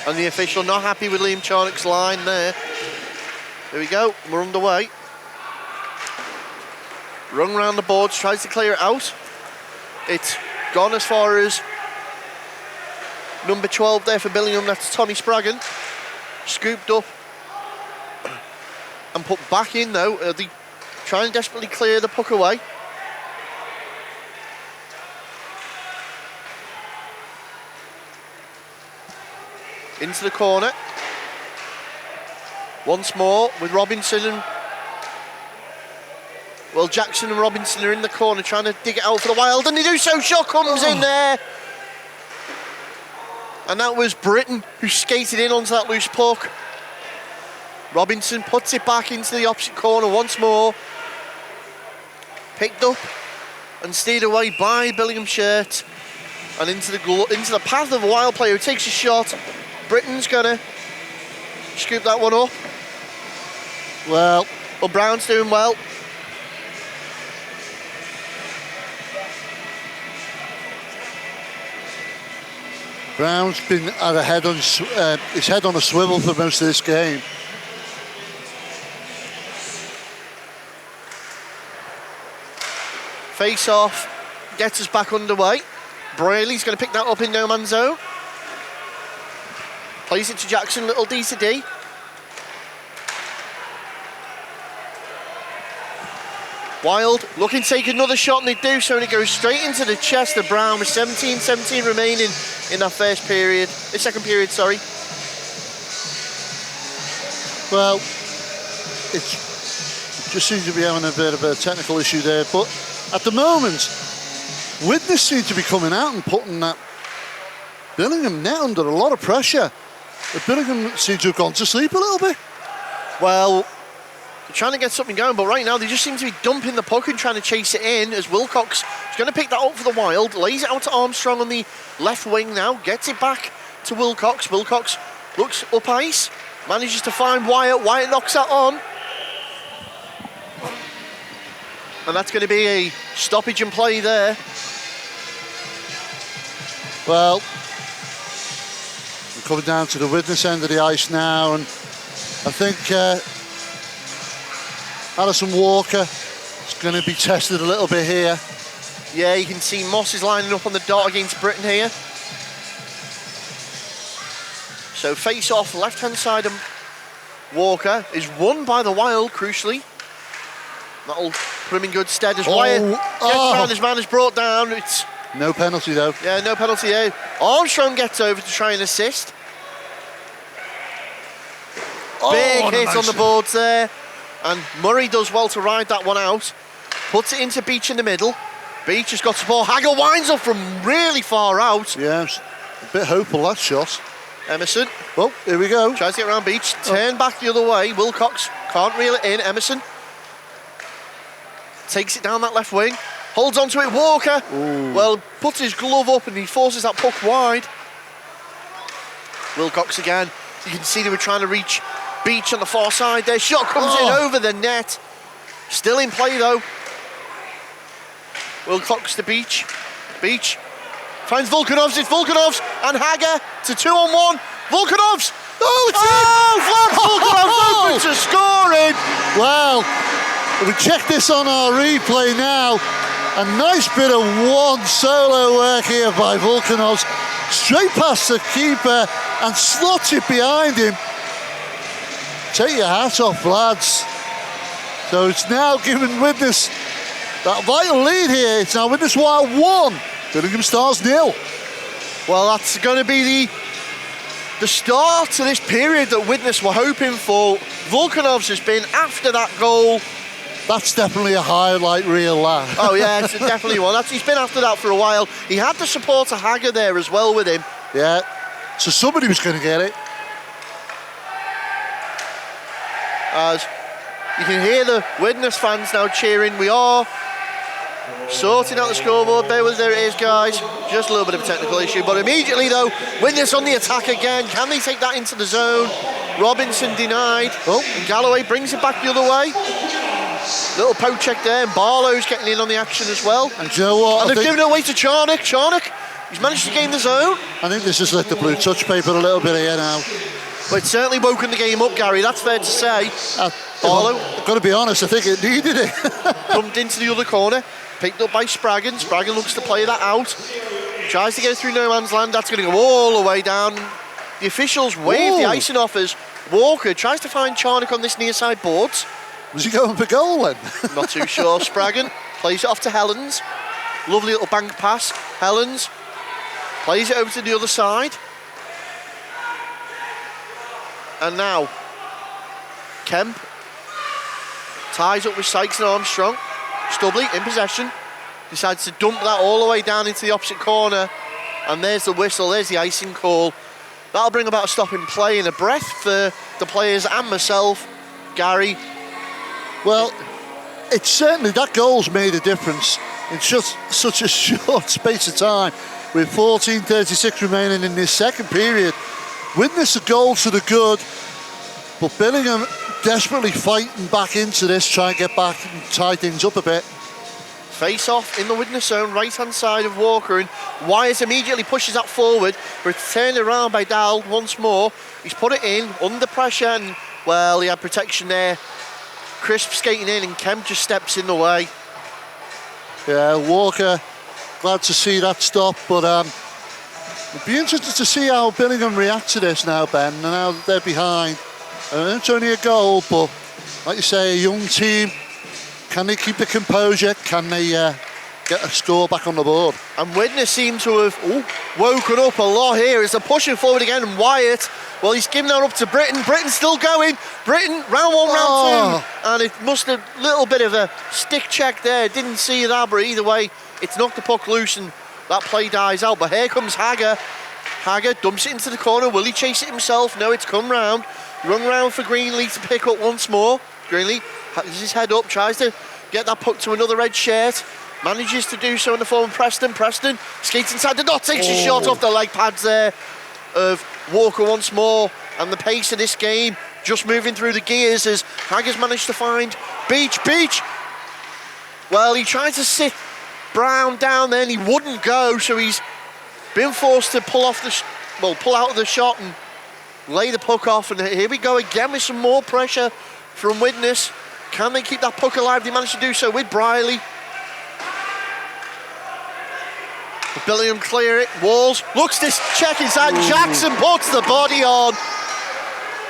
And the official not happy with Liam Charnock's line there. There we go, we're underway. Run round the boards, tries to clear it out. It's gone as far as number 12 there for Billingham, that's Tommy Spraggan. Scooped up and put back in though. They trying to desperately clear the puck away. Into the corner. Once more with Robinson and... Well, Jackson and Robinson are in the corner trying to dig it out for the Wild, and they do so. Shot comes in there. And that was Britton who skated in onto that loose puck. Robinson puts it back into the opposite corner once more. Picked up and steered away by Billingham shirt. And into the path of a Wild player who takes a shot. Britton's going to scoop that one up. Well, Brown's doing well. Brown's been at his head on a swivel for most of this game. Face off, gets us back underway. Braley's going to pick that up in no man's zone. Plays it to Jackson, little D to D. Wild looking to take another shot, and they do so, and it goes straight into the chest of Brown with 17 remaining in that second period, sorry. Well, it just seems to be having a bit of a technical issue there, but at the moment, Widnes seem to be coming out and putting that Billingham net under a lot of pressure. Billingham seem to have gone to sleep a little bit. Well, they're trying to get something going, but right now they just seem to be dumping the puck and trying to chase it in as Wilcox is going to pick that up for the Wild, lays it out to Armstrong on the left wing now, gets it back to Wilcox. Wilcox looks up ice, manages to find Wyatt. Wyatt knocks that on. And that's going to be a stoppage and play there. Well, we're coming down to the Widnes end of the ice now, and I think Alison Walker is going to be tested a little bit here. Yeah, you can see Moss is lining up on the dot against Britain here. So face off, left-hand side of Walker is won by the Wild, crucially. That'll put him in good stead as Wyatt gets round. His man is brought down. It's no penalty though. Yeah, no penalty there. Armstrong gets over to try and assist. Big hit on the boards there. And Murray does well to ride that one out. Puts it into Beach in the middle. Beach has got support. Hagger winds up from really far out. Yeah, a bit hopeful that shot. Emerson. Well, here we go. Tries to get around Beach. Turn back the other way. Wilcox can't reel it in. Emerson takes it down that left wing. Holds onto it. Walker. Ooh. Well, puts his glove up and he forces that puck wide. Wilcox again. You can see they were trying to reach Beach on the far side there. Shot comes in over the net. Still in play though. Wilcox to Beach. Beach finds Volkanovs. It's Volkanovs and Hagger to 2-on-1. Volkanovs. Oh, it's in! Volkanovs open to scoring. Well, we check this on our replay now. A nice bit of one solo work here by Volkanovs. Straight past the keeper and slots it behind him. Take your hat off, lads. So it's now giving Widnes that vital lead here. It's now Widnes Wild 1, Billingham Stars 0. Well, that's going to be the start to this period that Widnes were hoping for. Volkanovs has been after that goal. That's definitely a highlight reel, lad. Oh yeah, it's definitely one. He's been after that for a while. He had the support of Hagger there as well with him. Yeah, so somebody was going to get it. As you can hear the Widnes fans now cheering. We are sorting out the scoreboard. Bear with us, there it is, guys. Just a little bit of a technical issue, but immediately though, Widnes on the attack again. Can they take that into the zone? Robinson denied. Oh, and Galloway brings it back the other way. Little poke check there, and Barlow's getting in on the action as well. And do you know what? And they've given it away to Charnock. Charnock, he's managed to gain the zone. I think this has lit the blue touch paper a little bit here now. But it's certainly woken the game up, Gary, that's fair to say. Barlow. I've got to be honest, I think it needed it. Bumped into the other corner, picked up by Spraggan. Spraggan looks to play that out. Tries to get it through no man's land. That's going to go all the way down. The officials wave the icing off as Walker tries to find Charnock on this near side boards. Was he going for goal then? Not too sure. Spraggan plays it off to Helens. Lovely little bank pass. Helens plays it over to the other side. And now Kemp ties up with Sykes and Armstrong. Stubley in possession. Decides to dump that all the way down into the opposite corner. And there's the whistle, there's the icing call. That'll bring about a stop in play and a breath for the players and myself. Gary. Well, it's certainly, that goal's made a difference in just such a short space of time. With 14:36 remaining in this second period. Widnes a goal to the good, but Billingham desperately fighting back into this, try and get back and tie things up a bit. Face off in the Widnes zone, right hand side of Walker, and Wyatt immediately pushes that forward, but it's turned around by Dowd once more. He's put it in under pressure, and well, he had protection there. Crisp skating in, and Kemp just steps in the way. Yeah, Walker, glad to see that stop, but it'd be interesting to see how Billingham react to this now, Ben, and now that they're behind. It's only a goal, but like you say, a young team. Can they keep the composure? Can they get a score back on the board? And Widnes seem to have woken up a lot here as they're pushing forward again, and Wyatt, well, he's giving that up to Britain. Britain's still going. Britain, round one, round two. And it must have a little bit of a stick check there. Didn't see that, but either way, it's knocked the puck loose and that play dies out. But here comes Hagger. Hagger dumps it into the corner. Will he chase it himself? No, it's come round. Run round for Greenlee to pick up once more. Greenlee has his head up, tries to get that puck to another red shirt. Manages to do so in the form of Preston. Preston skates inside the dot, takes a shot off the leg pads there of Walker once more. And the pace of this game just moving through the gears as Hagger's managed to find Beach. Well, he tried to sit Brown down there and he wouldn't go, so he's been forced to pull out of the shot and lay the puck off. And here we go again with some more pressure from Widnes. Can they keep that puck alive? They managed to do so with Briley. Billingham clear it. Walls looks this check inside. Jackson puts the body on.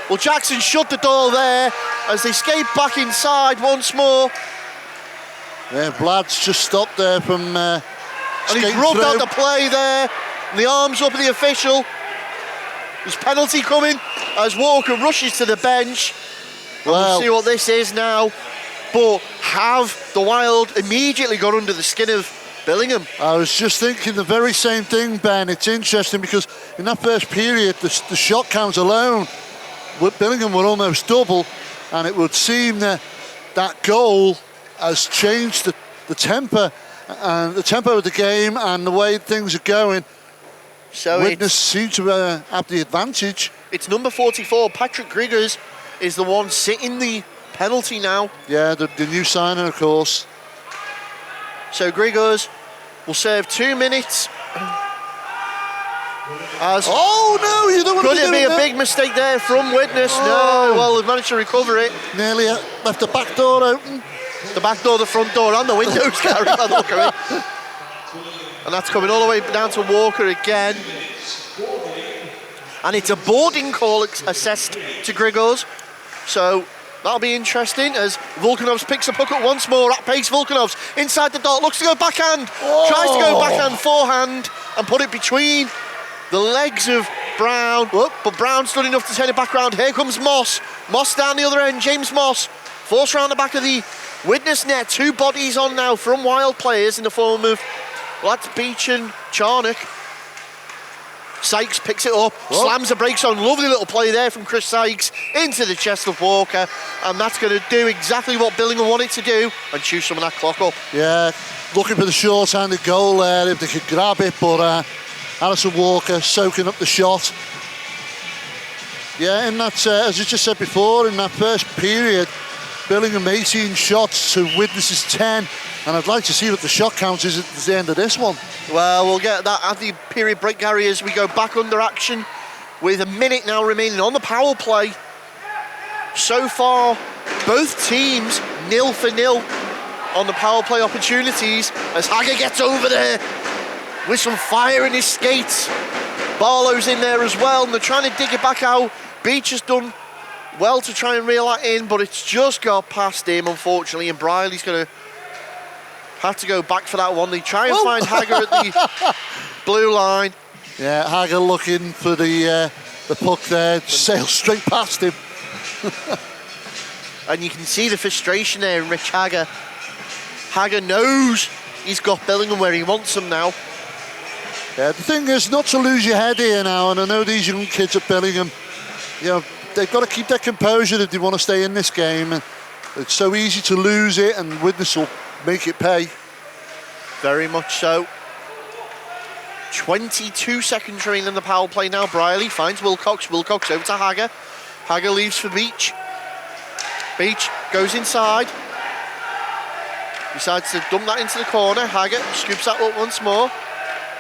Well, Jackson shut the door there as they skate back inside once more. Yeah, Vlad's just stopped there from and he's rubbed out the play there. And the arms up of the official. There's penalty coming as Walker rushes to the bench. We'll see what this is now. But have the Wild immediately got under the skin of Billingham? I was just thinking the very same thing, Ben. It's interesting because in that first period, the shot counts alone, Billingham were almost double, and it would seem that that goal has changed the temper and the tempo of the game and the way things are going. So Widnes seem to have the advantage. It's number 44, Patrick Griggers, is the one sitting the penalty now. Yeah, the new signing, of course. So Griggers will serve 2 minutes. As no, you don't want could to it be a big mistake there from Widnes? No, well, they've managed to recover it. Nearly left the back door open. The back door, the front door, and the windows, Gary. Look at it. And that's coming all the way down to Walker again. And it's a boarding call assessed to Griggers. So that'll be interesting as Volkanovs picks the puck up once more at pace. Volkanovs inside the dot, looks to go backhand. Tries to go backhand, forehand, and put it between the legs of Brown. But Brown stood enough to turn it back round. Here comes Moss. Moss down the other end, James Moss. Forced round the back of the Widnes net. 2 bodies on now from Wild players in the form of, well, that's Beach and Charnock. Sykes picks it up, slams the brakes on. Lovely little play there from Chris Sykes into the chest of Walker, and that's going to do exactly what Billingham wanted to do and chew some of that clock up. Yeah, looking for the short-handed goal there if they could grab it, but Alison Walker soaking up the shot. Yeah, and that's as I just said before, in that first period, Billingham 18 shots to Widnes' 10, and I'd like to see what the shot count is at the end of this one. Well, we'll get that at the period break, Gary, as we go back under action with a minute now remaining on the power play. So far, both teams 0-0 on the power play opportunities as Hagger gets over there with some fire in his skates. Barlow's in there as well, and they're trying to dig it back out. Beach has done well to try and reel that in, but it's just got past him, unfortunately, and Briley's going to have to go back for that one. They try and find Hagger at the blue line. Yeah, Hagger looking for the puck there, sails straight past him. And you can see the frustration there in Rich Hagger. Hagger knows he's got Billingham where he wants them now. Yeah, the thing is not to lose your head here now, and I know these young kids at Billingham, you know, they've got to keep their composure if they want to stay in this game. And it's so easy to lose it, and Widnes will make it pay. Very much so. 22 seconds remaining in the power play now. Briley finds Wilcox. Wilcox over to Hagger. Hagger leaves for Beach. Beach goes inside. Decides to dump that into the corner. Hagger scoops that up once more.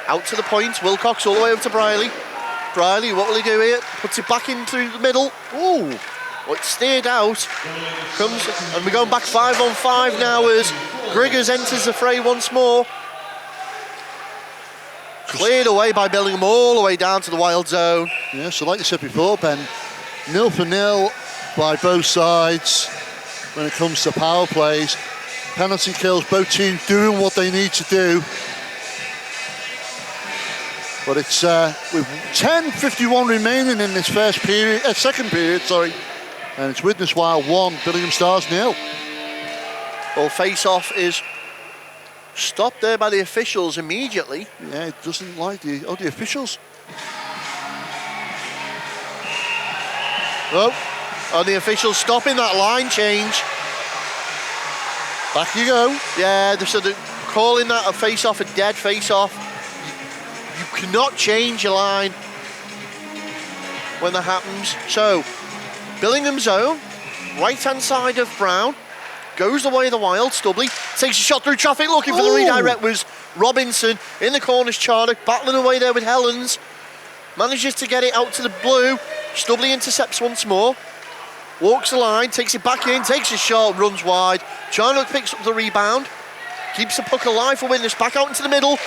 Out to the point. Wilcox all the way over to Briley. Briley, what will he do here? Puts it back in through the middle. Ooh, well, it's steered out. Comes, and we're going back 5-on-5 now as Griggers enters the fray once more. Cleared away by Billingham all the way down to the Wild zone. Yeah, so like you said before, Ben, 0-0 by both sides when it comes to power plays. Penalty kills, both teams doing what they need to do. But it's with 10:51 remaining in this second period, and it's Widnes Wild 1, Billingham Stars 0. Well, face-off is stopped there by the officials immediately. Yeah, it doesn't like the officials. Oh, and the officials stopping that line change. Back you go. Yeah, so they're calling that a face-off, a dead face-off. You cannot change your line when that happens. So, Billingham's own, right-hand side of Brown, goes the way of the Wild. Stubley takes a shot through traffic, looking for the redirect was Robinson. In the corners, Charnock battling away there with Helens. Manages to get it out to the blue. Stubley intercepts once more. Walks the line, takes it back in, takes a shot, runs wide. Charnock picks up the rebound. Keeps the puck alive for Widnes. Back out into the middle.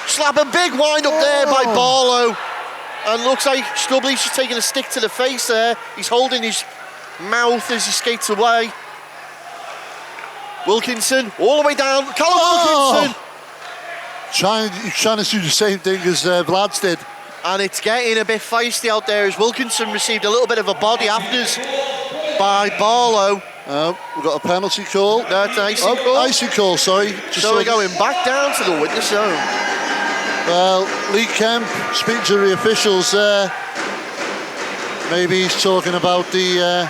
Slap a big wind up there by Barlow. And looks like Stubley's just taking a stick to the face there. He's holding his mouth as he skates away. Wilkinson all the way down. Callum Wilkinson. He's trying to do the same thing as Vlads did. And it's getting a bit feisty out there as Wilkinson received a little bit of a body afters by Barlow. We've got a penalty call. No, it's an icing call. Icing call, sorry. So we're going back down to the Widnes zone. Well, Lee Kemp speaking to the officials there. Maybe he's talking about the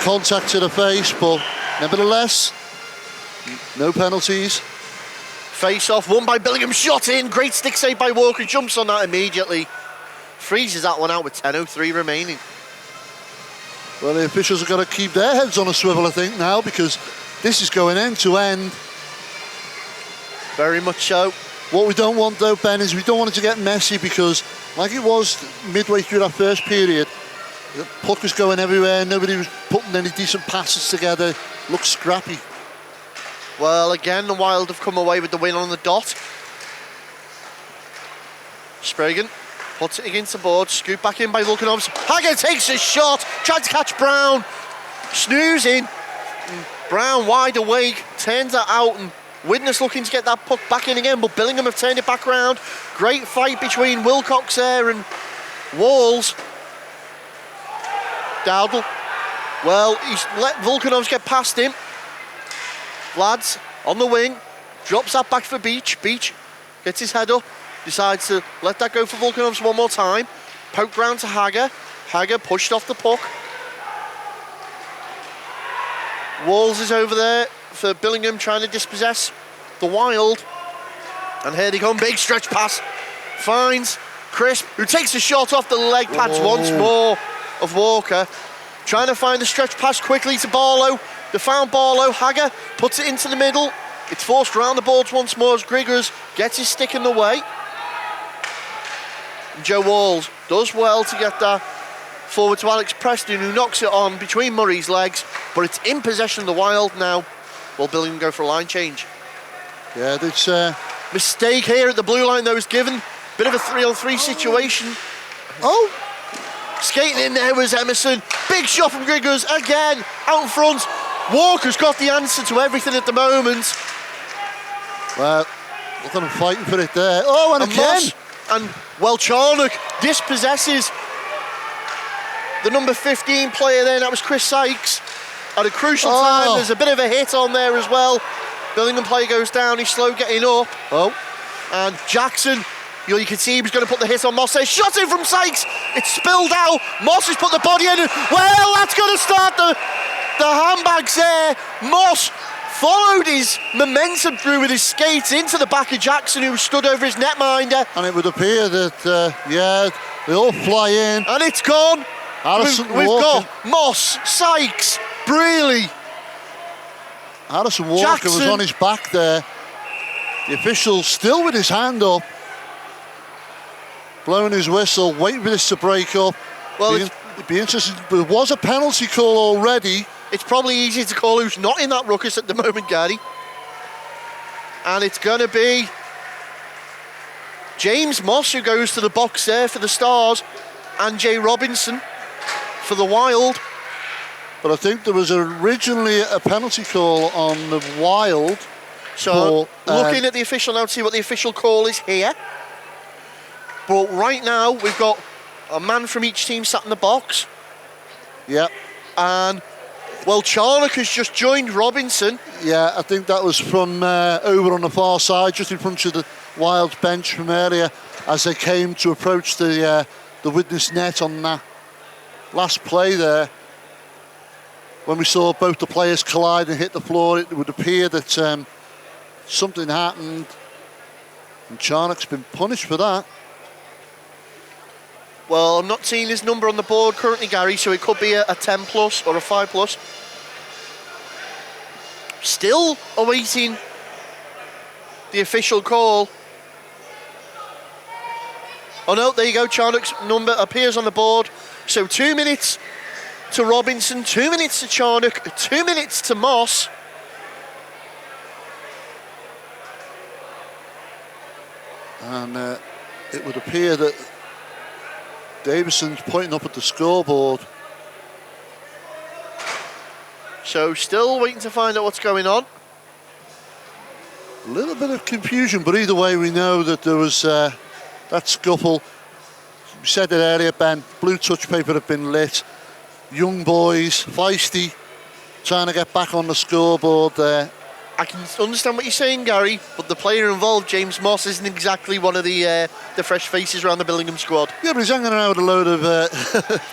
contact to the face, but nevertheless, no penalties. Face off, won by Billingham, shot in. Great stick save by Walker, jumps on that immediately. Freezes that one out with 10:03 remaining. Well, the officials have got to keep their heads on a swivel, I think, now, because this is going end to end. Very much so. What we don't want, though, Ben, is we don't want it to get messy, because like it was midway through that first period, the puck was going everywhere, nobody was putting any decent passes together. Looked scrappy. Well, again, the Wild have come away with the win on the dot. Spragan puts it against the board, scooped back in by Volkanovs. Hager takes a shot, tried to catch Brown, snoozing. Brown wide awake, turns that out, and Widnes looking to get that puck back in again, but Billingham have turned it back around. Great fight between Wilcox there and Walls. Dowdle, well, he's let Volkanovs get past him. Lads on the wing, drops that back for Beach. Beach gets his head up, decides to let that go for Volkanovs one more time. Poke round to Hager. Hager pushed off the puck. Walls is over there for Billingham, trying to dispossess the Wild. And here they come, big stretch pass. Finds Crisp, who takes a shot off the leg pads once more of Walker. Trying to find the stretch pass quickly to Barlow. They found Barlow. Hager puts it into the middle. It's forced around the boards once more as Griggers gets his stick in the way. And Joe Walls does well to get that forward to Alex Preston, who knocks it on between Murray's legs, but it's in possession of the Wild now. Will Billingham go for a line change? Yeah, it's mistake here at the blue line though is given. Bit of a 3-on-3 situation. Oh! Skating in there was Emerson. Big shot from Griggers again, out in front. Walker's got the answer to everything at the moment. Well, look at him fighting for it there. Oh, and again! Moss, and well, Charnock dispossesses the number 15 player there, and that was Chris Sykes. At a crucial time, there's a bit of a hit on there as well. Billingham player goes down, he's slow getting up. Oh. And Jackson, you can see he was going to put the hit on Moss there. Shot in from Sykes, it's spilled out. Moss has put the body in. Well, that's going to start the handbags there. Moss followed his momentum through with his skates into the back of Jackson, who stood over his netminder. And it would appear that, yeah, they all fly in. And it's gone. We've got Moss, Sykes, Brealey. Harrison Walker Jackson was on his back there. The official still with his hand up, blowing his whistle, waiting for this to break up. Well, it'd be interesting. There was a penalty call already. It's probably easy to call who's not in that ruckus at the moment, Gary. And it's going to be James Moss who goes to the box there for the Stars, and Jay Robinson for the Wild. But I think there was originally a penalty call on the Wild. So looking at the official now to see what the official call is here. But right now we've got a man from each team sat in the box. Yep. And well, Charnock has just joined Robinson. Yeah, I think that was from over on the far side, just in front of the Wild bench from earlier, as they came to approach the Widnes net on that last play there, when we saw both the players collide and hit the floor, it would appear that something happened, and Charnock's been punished for that. Well, I'm not seeing his number on the board currently, Gary, so it could be a 10 plus or a 5 plus. Still awaiting the official call. Oh no, there you go, Charnock's number appears on the board. So 2 minutes to Robinson, 2 minutes to Charnock, 2 minutes to Moss. And it would appear that Davison's pointing up at the scoreboard. So still waiting to find out what's going on. A little bit of confusion, but either way we know that there was that scuffle. We said it earlier, Ben, blue touch paper had been lit. Young boys, feisty, trying to get back on the scoreboard there. I can understand what you're saying, Gary, but the player involved, James Moss, isn't exactly one of the fresh faces around the Billingham squad. Yeah, but he's hanging around with a load of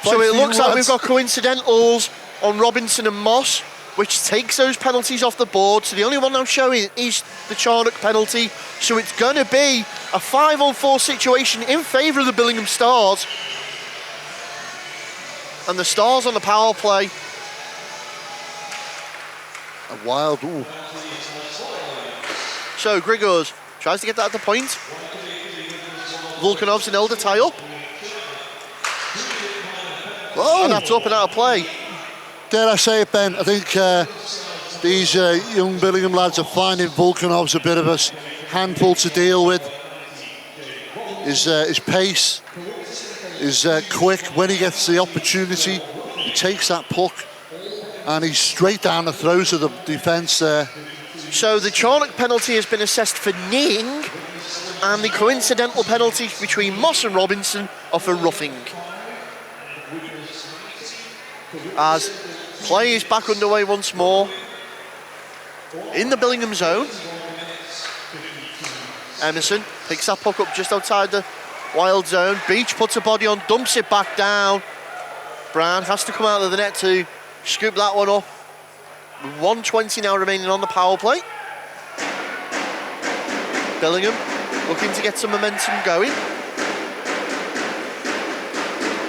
so it looks like we've got coincidentals on Robinson and Moss, which takes those penalties off the board. So the only one now showing is the Charnock penalty. So it's going to be a 5-on-4 situation in favour of the Billingham Stars. And the Stars on the power play. A wild, ooh. So Grigors tries to get that at the point. Volkanov's an elder tie up. Whoa. And that's up and out of play. Dare I say it, Ben? I think these young Billingham lads are finding Volkanov's a bit of a handful to deal with. His pace is quick. When he gets the opportunity, he takes that puck and he's straight down the throes of the defence there. So the Charnock penalty has been assessed for kneeing, and the coincidental penalty between Moss and Robinson are for roughing. As play is back underway once more in the Billingham zone. Emerson picks that puck up just outside the Wild zone. Beach puts a body on, dumps it back down. Brown has to come out of the net to scoop that one up. 1:20 now remaining on the power play. Billingham looking to get some momentum going.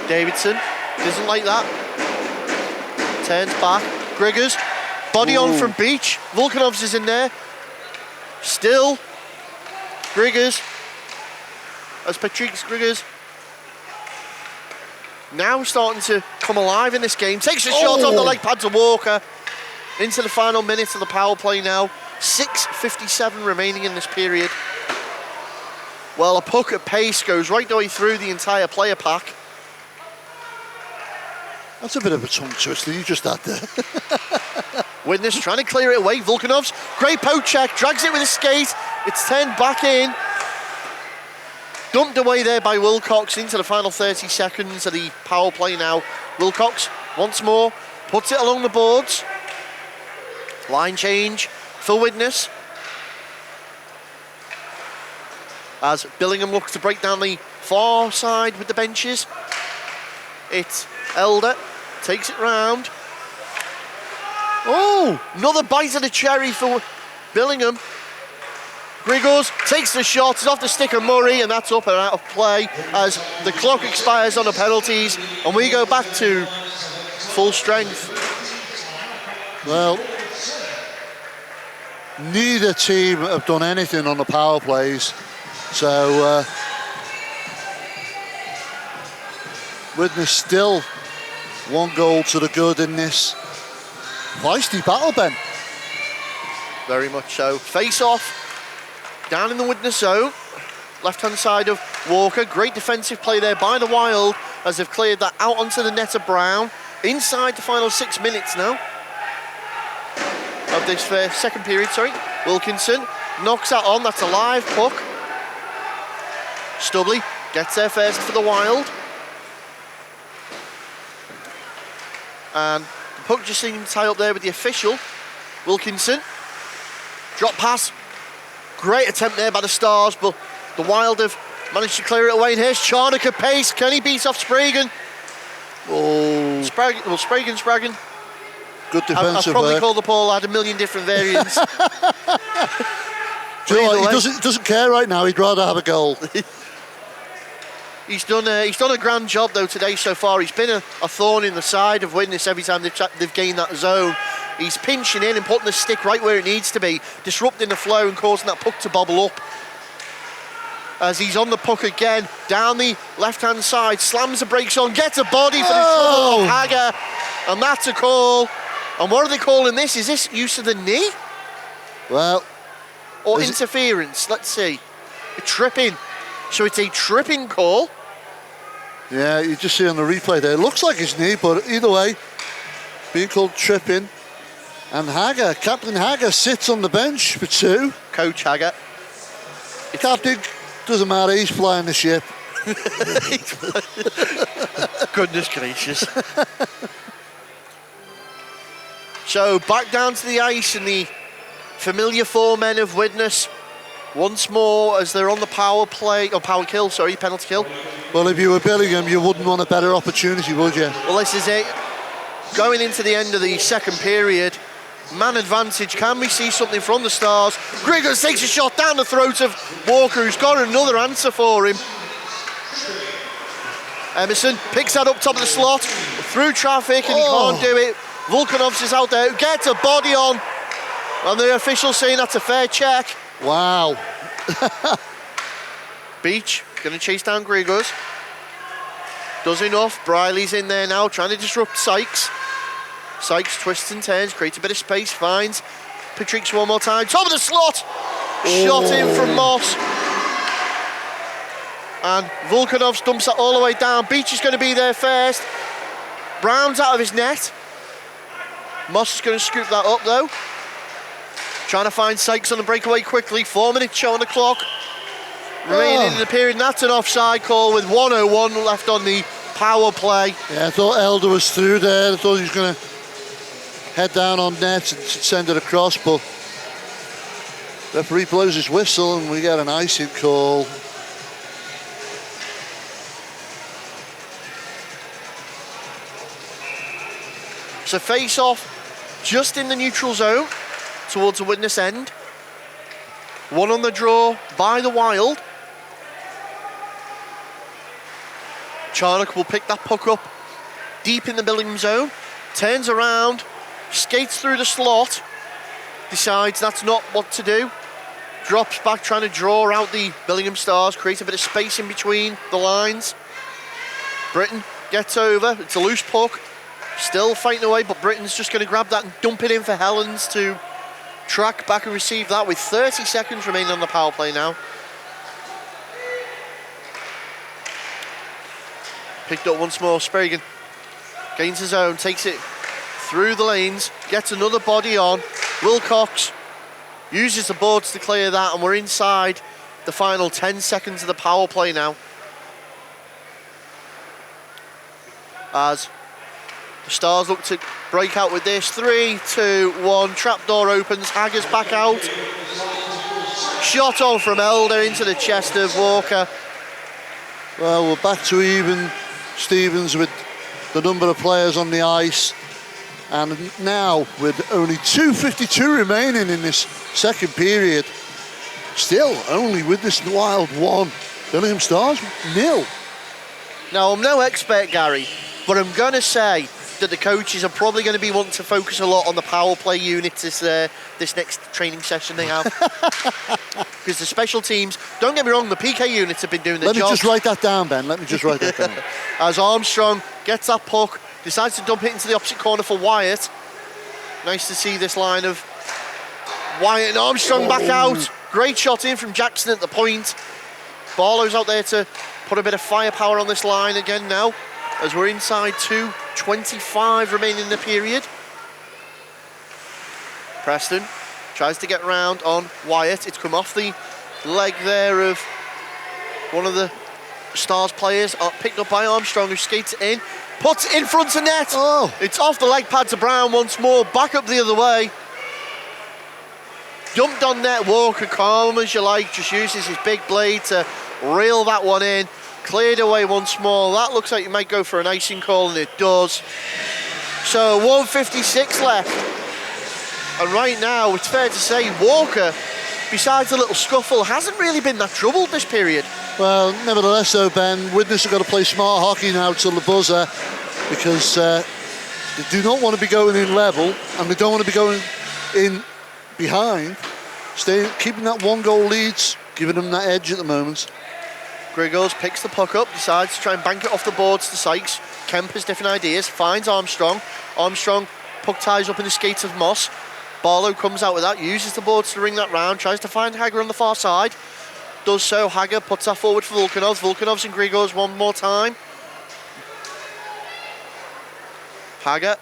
Davidson doesn't like that. Turns back. Grigors, body on from Beach. Volkanovs is in there. Still Grigors. As Patrick Grigors now starting to come alive in this game. Takes a shot off the leg pads of Walker. Into the final minutes of the power play now. 6:57 remaining in this period. Well, a puck at pace goes right the way through the entire player pack. That's a bit of a tongue twister you just had there. Witness trying to clear it away. Volkanovs, great poke check, drags it with a skate. It's turned back in. Dumped away there by Wilcox into the final 30 seconds of the power play now. Wilcox once more puts it along the boards. Line change for Widnes. As Billingham looks to break down the far side with the benches. It's Elder, takes it round. Oh, another bite of the cherry for Billingham. Grigors takes the shot, it's off the stick of Murray, and that's up and out of play as the clock expires on the penalties, and we go back to full strength. Well, neither team have done anything on the power plays, so Widnes still 1 goal to the good in this feisty battle, Ben. Very much so. Face off down in the Widnes zone, left hand side of Walker. Great defensive play there by the Wild as they've cleared that out onto the net of Brown. Inside the final 6 minutes now of this second period, Wilkinson knocks that on, that's a live puck. Stubley gets there first for the Wild. And the puck just seemed to tie up there with the official. Wilkinson, drop pass. Great attempt there by the Stars, but the Wild have managed to clear it away. And here's Charnock at pace. Can he beat off Spragan? Oh, Spragging. Good I've defensive probably work. called the ball, had a million different variants. Do you know what? He doesn't care right now. He'd rather have a goal. He's done a grand job though today so far. He's been a thorn in the side of Widnes every time they've gained that zone. He's pinching in and putting the stick right where it needs to be, disrupting the flow and causing that puck to bobble up. As he's on the puck again, down the left-hand side, slams the brakes on, gets a body for the trouble of Hager, and that's a call. And what are they calling this? Is this use of the knee? Well, or interference? Let's see. A tripping. So it's a tripping call. yeah, you just see on the replay there. It looks like his knee, but either way, being called tripping. And Hager, Captain Hager, sits on the bench for 2. Coach Hager. Captain, doesn't matter, he's flying the ship. Goodness gracious. So back down to the ice and the familiar 4 men of Widnes once more as they're on the penalty kill. Well, if you were Billingham, you wouldn't want a better opportunity, would you? Well, this is it. Going into the end of the second period, man advantage. Can we see something from the Stars? Grigors takes a shot down the throat of Walker, who's got another answer for him. Emerson picks that up top of the slot, through traffic, and he can't do it. Volkanovs is out there, gets a body on, and the official saying that's a fair check. Wow. Beach going to chase down Grigors. Does enough. Briley's in there now, trying to disrupt Sykes. Sykes twists and turns, creates a bit of space, finds Patrick's one more time. Top of the slot! Shot in from Moss. And Volkanovs dumps that all the way down. Beach is going to be there first. Brown's out of his net. Moss is going to scoop that up though. Trying to find Sykes on the breakaway quickly. 4 minutes show on the clock. Remaining in the period, and that's an offside call with 1:01 left on the power play. Yeah, I thought Elder was through there. I thought he was going to head down on net and send it across, but referee blows his whistle and we get an icing call. So face off just in the neutral zone towards the Widnes end. 1 on the draw by the Wild. Charnock will pick that puck up deep in the Billingham zone, turns around, skates through the slot, decides that's not what to do, drops back trying to draw out the Billingham Stars, create a bit of space in between the lines. Britton gets over, it's a loose puck, still fighting away, but Britton's just going to grab that and dump it in for Helens to track back and receive that with 30 seconds remaining on the power play now. Picked up once more, Sperigan gains his own, takes it through the lanes, gets another body on. Wilcox uses the boards to clear that, and we're inside the final 10 seconds of the power play now. As the Stars look to break out with this. 3, 2, 1, trapdoor opens, Hager's back out. Shot on from Elder into the chest of Walker. Well, we're back to even Stevens with the number of players on the ice, and now with only 2:52 remaining in this second period, still only with this Wild 1, Billingham Stars 0. Now, I'm no expert, Gary, but I'm going to say that the coaches are probably going to be wanting to focus a lot on the power play units this next training session they have. Because the special teams, don't get me wrong, the PK units have been doing their job. Let me just write that down, Ben. Let me just write that down. As Armstrong gets that puck, decides to dump it into the opposite corner for Wyatt. Nice to see this line of Wyatt and Armstrong back out. Great shot in from Jackson at the point. Barlow's out there to put a bit of firepower on this line again now, as we're inside 2:25 remaining in the period. Preston tries to get round on Wyatt. It's come off the leg there of one of the Stars players, picked up by Armstrong, who skates it in, puts it in front of net. Oh. It's off the leg pads of Brown once more, back up the other way. Dumped on net, Walker, calm as you like, just uses his big blade to reel that one in. Cleared away once more. That looks like it might go for an icing call, and it does. So 1:56 left. And right now, it's fair to say, Walker, besides a little scuffle, hasn't really been that troubled this period. Well, nevertheless though, Ben, Widnes have got to play smart hockey now till the buzzer, because they do not want to be going in level, and they don't want to be going in behind. Keeping that 1-goal leads, giving them that edge at the moment. Grigos picks the puck up, decides to try and bank it off the boards to Sykes. Kemp has different ideas, finds Armstrong. Armstrong, puck ties up in the skates of Moss. Barlow comes out with that, uses the boards to ring that round, tries to find Hager on the far side. Does so, Hager puts that forward for Volkanovs. Volkanovs and Grigos one more time. Hager.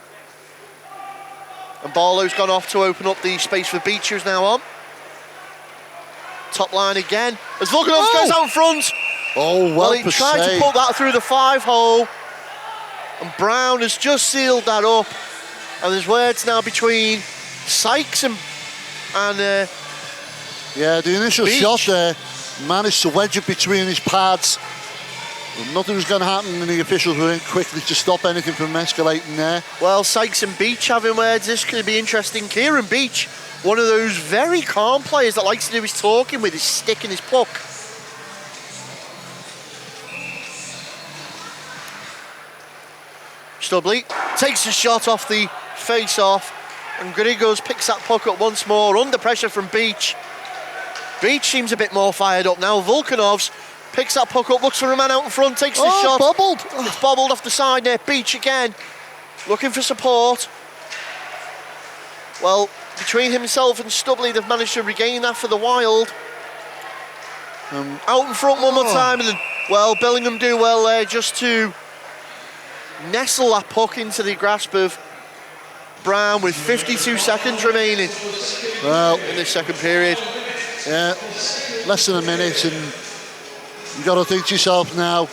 And Barlow's gone off to open up the space for Beach, who's now on. Top line again, as Volkanovs goes out in front. Oh, well, He tried to put that through the 5-hole, and Brown has just sealed that up. And there's words now between Sykes and yeah, the initial Beach. shot there managed to wedge it between his pads. Well, nothing was going to happen, and the officials were in quickly to stop anything from escalating there. Well, Sykes and Beach having words. This could be interesting. Kieran Beach, one of those very calm players that likes to do his talking with his stick and his puck. Stubley takes a shot off the face-off, and Grigos picks that puck up once more, under pressure from Beach. Beach seems a bit more fired up now. Volkanovs picks that puck up, looks for a man out in front, takes the shot. Bobbled. It's bobbled off the side there. Beach again, looking for support. Well, between himself and Stubley, they've managed to regain that for the Wild. Out in front one more time, and then, well, Billingham do well there just to nestle that puck into the grasp of Brown with 52 seconds remaining in this second period. Yeah, less than a minute, and you've got to think to yourself now,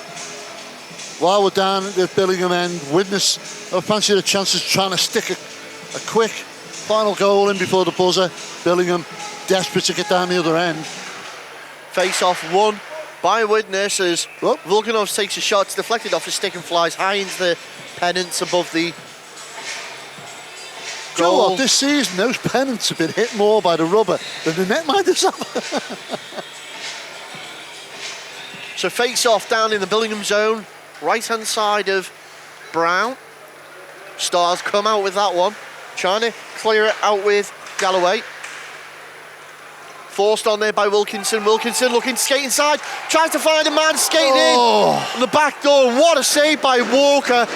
while we're down at the Billingham end, Widnes have fancied a chance of trying to stick a quick final goal in before the buzzer. Billingham desperate to get down the other end. Face-off won by Widnes as Volkanovs takes a shot, it's deflected off his stick and flies high into the pennants above the Do you know goal. what? This season, those pennants have been hit more by the rubber than the netminders have. So face-off down in the Billingham zone, right-hand side of Brown. Stars come out with that one, trying to clear it out with Galloway. Forced on there by Wilkinson. Wilkinson looking to skate inside, tries to find a man skating in on the back door. What a save by Walker.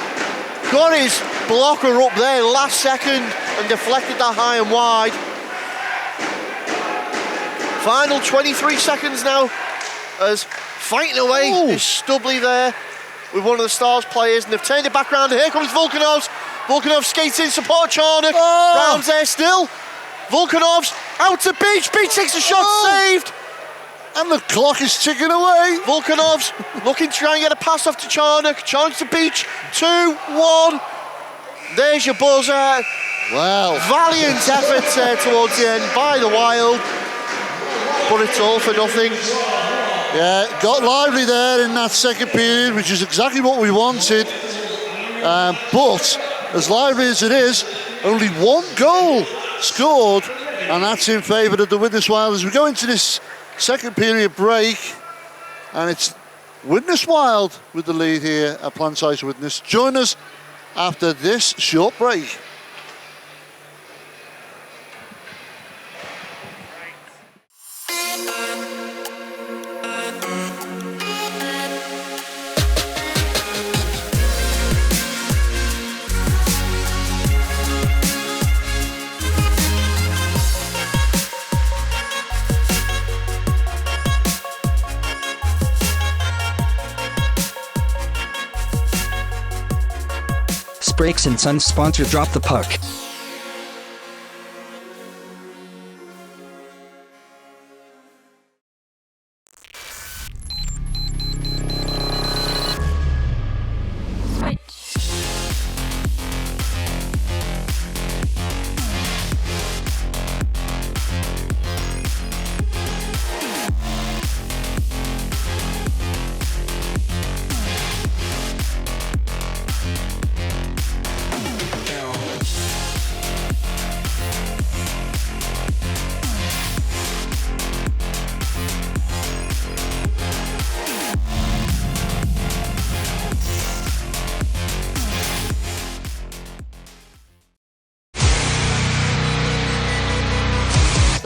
Got his blocker up there last second and deflected that high and wide. Final 23 seconds now as fighting away is Stubley there with one of the Stars players, and they've turned it back round, and here comes Volkanovs. Volkanovs skates in, support Charnock. Brown's there still. Volkanovs out to Beach. Beach takes a shot, saved. And the clock is ticking away. Volkanovs looking to try and get a pass off to Charnock. Charnock to Beach. 2-1. There's your buzzer. Wow. Valiant effort towards the end by the Wild, but it's all for nothing. Yeah, got lively there in that second period, which is exactly what we wanted. But as lively as it is, only one goal scored, and that's in favour of the Widnes Wild as we go into this second period break. And it's Widnes Wild with the lead here at Plansize Widnes. Join us after this short break. Brakes and Sons sponsor Drop the Puck.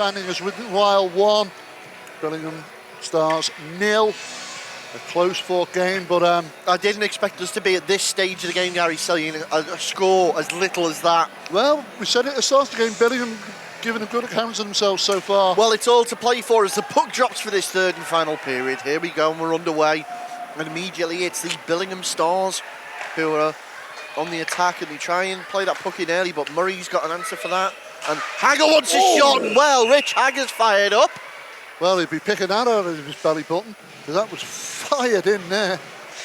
standing as Wild 1, Billingham Stars 0. A close fought game, but I didn't expect us to be at this stage of the game, Gary, selling a score as little as that. well, we said it at the start of the game, Billingham giving a good account of themselves so far. Well, it's all to play for as the puck drops for this third and final period. Here we go, and we're underway. And immediately it's the Billingham Stars who are on the attack, and they try and play that puck in early, but Murray's got an answer for that. And Hagger wants a shot, and well, Rich Hagger's fired up. Well, he'd be picking that out of his belly button, because that was fired in there.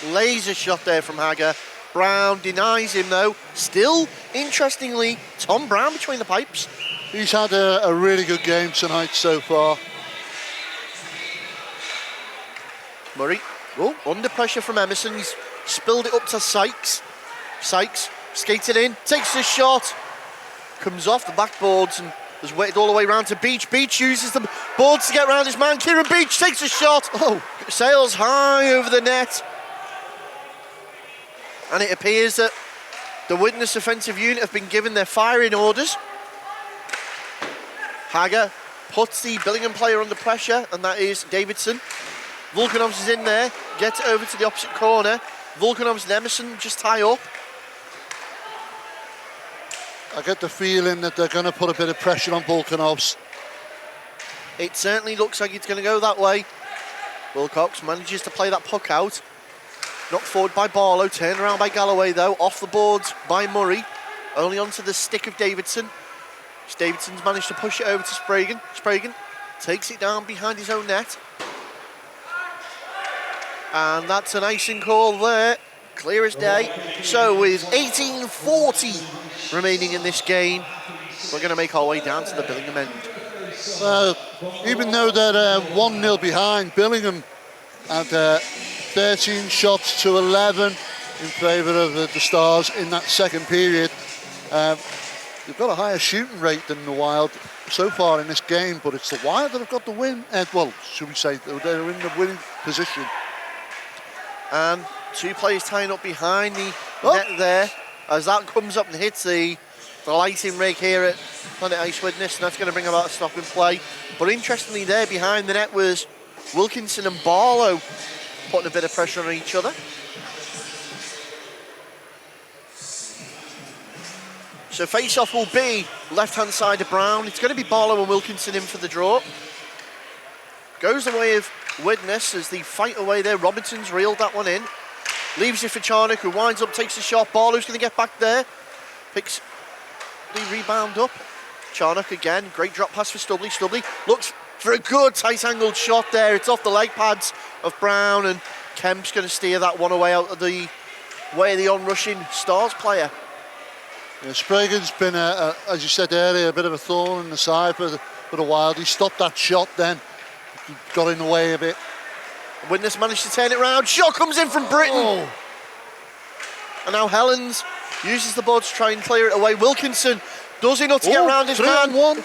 Laser shot there from Hagger. Brown denies him though. Still, interestingly, Tom Brown between the pipes. He's had a really good game tonight so far. Murray, under pressure from Emerson. He's spilled it up to Sykes. Sykes skated in, takes the shot, comes off the backboards and has waited all the way round to Beach. Beach uses the boards to get round his man. Kieran Beach takes a shot. Sails high over the net. And it appears that the Widnes offensive unit have been given their firing orders. Hagger puts the Billingham player under pressure, and that is Davidson. Volkanovs is in there, gets it over to the opposite corner. Volkanovs and Emerson just tie up. I get the feeling that they're going to put a bit of pressure on Volkanovs. It certainly looks like it's going to go that way. Wilcox manages to play that puck out. Knocked forward by Barlow, turned around by Galloway though, off the boards by Murray. Only onto the stick of Davidson. Davidson's managed to push it over to Spragan. Spragan takes it down behind his own net. And that's an icing call there, clear as day. So with 18:40 remaining in this game, we're going to make our way down to the Billingham end. Even though they're 1-0 behind, Billingham had 13 shots to 11 in favour of the Stars in that second period. They've got a higher shooting rate than the Wild so far in this game, but it's the Wild that have got the win. Well, should we say they're in the winning position. And two players tying up behind the net there, as that comes up and hits the lighting rig here at Planet Ice Widnes, and that's going to bring about a stop in play. But interestingly there behind the net was Wilkinson and Barlow putting a bit of pressure on each other. So face-off will be left-hand side of Brown. It's going to be Barlow and Wilkinson in for the draw. Goes the way of Widnes as they fight away there. Robinson's reeled that one in. Leaves it for Charnock, who winds up, takes the shot. Barlow's going to get back there. Picks the rebound up. Charnock again. Great drop pass for Stubley. Stubley looks for a good tight-angled shot there. It's off the leg pads of Brown, and Kemp's going to steer that one away out of the way of the on-rushing Stars player. Yeah, Spragan's been, as you said earlier, a bit of a thorn in the side for the Wild. He stopped that shot then. He got in the way a bit. Widnes managed to turn it round. Shot comes in from Britton. And now Helens uses the board to try and clear it away. Wilkinson does enough to get around his man. 3-on-1.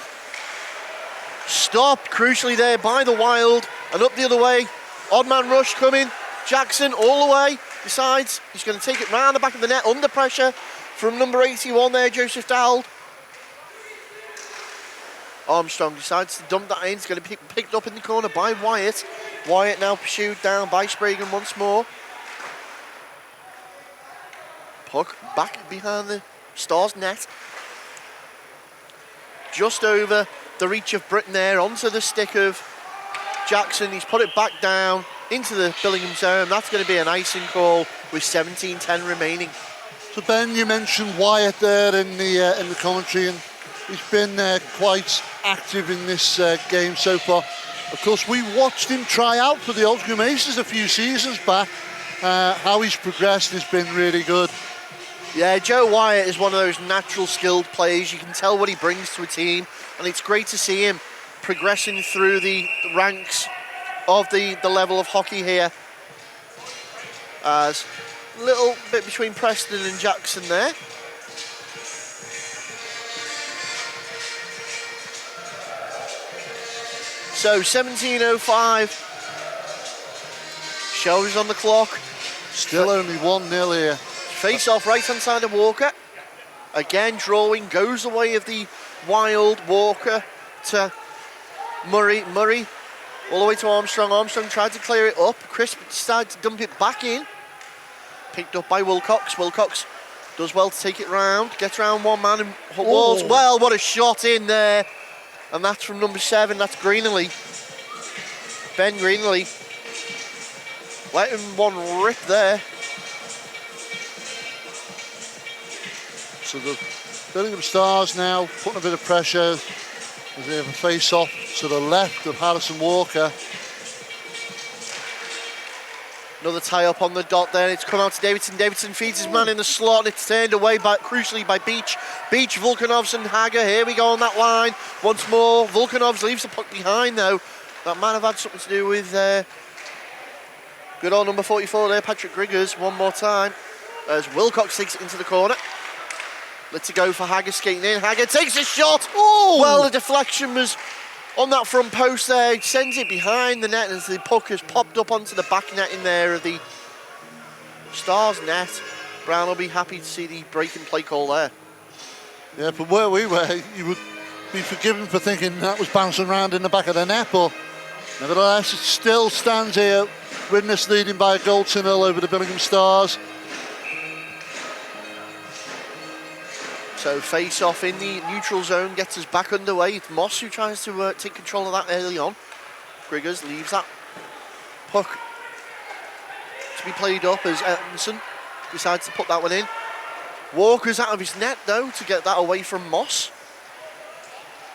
Stopped crucially there by the Wild. And up the other way. Odd man rush coming. Jackson all the way. Decides he's going to take it round the back of the net under pressure from number 81 there, Joseph Dowd. Armstrong decides to dump that in. It's going to be picked up in the corner by Wyatt. Wyatt now pursued down by Spragan once more. Puck back behind the Stars net. Just over the reach of Britton there, onto the stick of Jackson. He's put it back down into the Billingham zone. That's going to be an icing call with 17:10 remaining. So Ben, you mentioned Wyatt there in the commentary, and he's been quite active in this game so far. Of course, we watched him try out for the Oldham Aces a few seasons back. How he's progressed has been really good. Yeah, Joe Wyatt is one of those natural skilled players. You can tell what he brings to a team, and it's great to see him progressing through the ranks of the level of hockey here. As a little bit between Preston and Jackson there. So 17:05. Shows on the clock. Still only 1-0 here. Face off right hand side of Walker. Again drawing, goes the way of the Wild. Walker to Murray, all the way to Armstrong. Armstrong tried to clear it up. Crisp decided to dump it back in. Picked up by Wilcox. Wilcox does well to take it round. Gets round one man and walls. Well, what a shot in there. And that's from number 7. That's Greenley. Ben Greenley. Letting one rip there. So the Billingham Stars now putting a bit of pressure as they have a face-off to the left of Harrison Walker. Another tie-up on the dot there. It's come out to Davidson. Davidson feeds his man in the slot and it's turned away, crucially by Beach. Beach, Volkanovs and Hager. Here we go on that line. Once more, Volkanovs leaves the puck behind though. That might have had something to do with good old number 44 there, Patrick Griggers. One more time as Wilcox takes it into the corner. Lets it go for Hager skating in. Hager takes a shot. Oh! Well, the deflection was on that front post there. He sends it behind the net as the puck has popped up onto the back net in there of the Stars net. Brown will be happy to see the break and play call there. Yeah, but where we were, you would be forgiven for thinking that was bouncing around in the back of the net, but nevertheless, it still stands here. Widnes leading by a goal to 0 over the Billingham Stars. So face-off in the neutral zone gets us back underway. It's Moss who tries to take control of that early on. Griggers leaves that puck to be played up as Emerson decides to put that one in. Walker's out of his net though to get that away from Moss.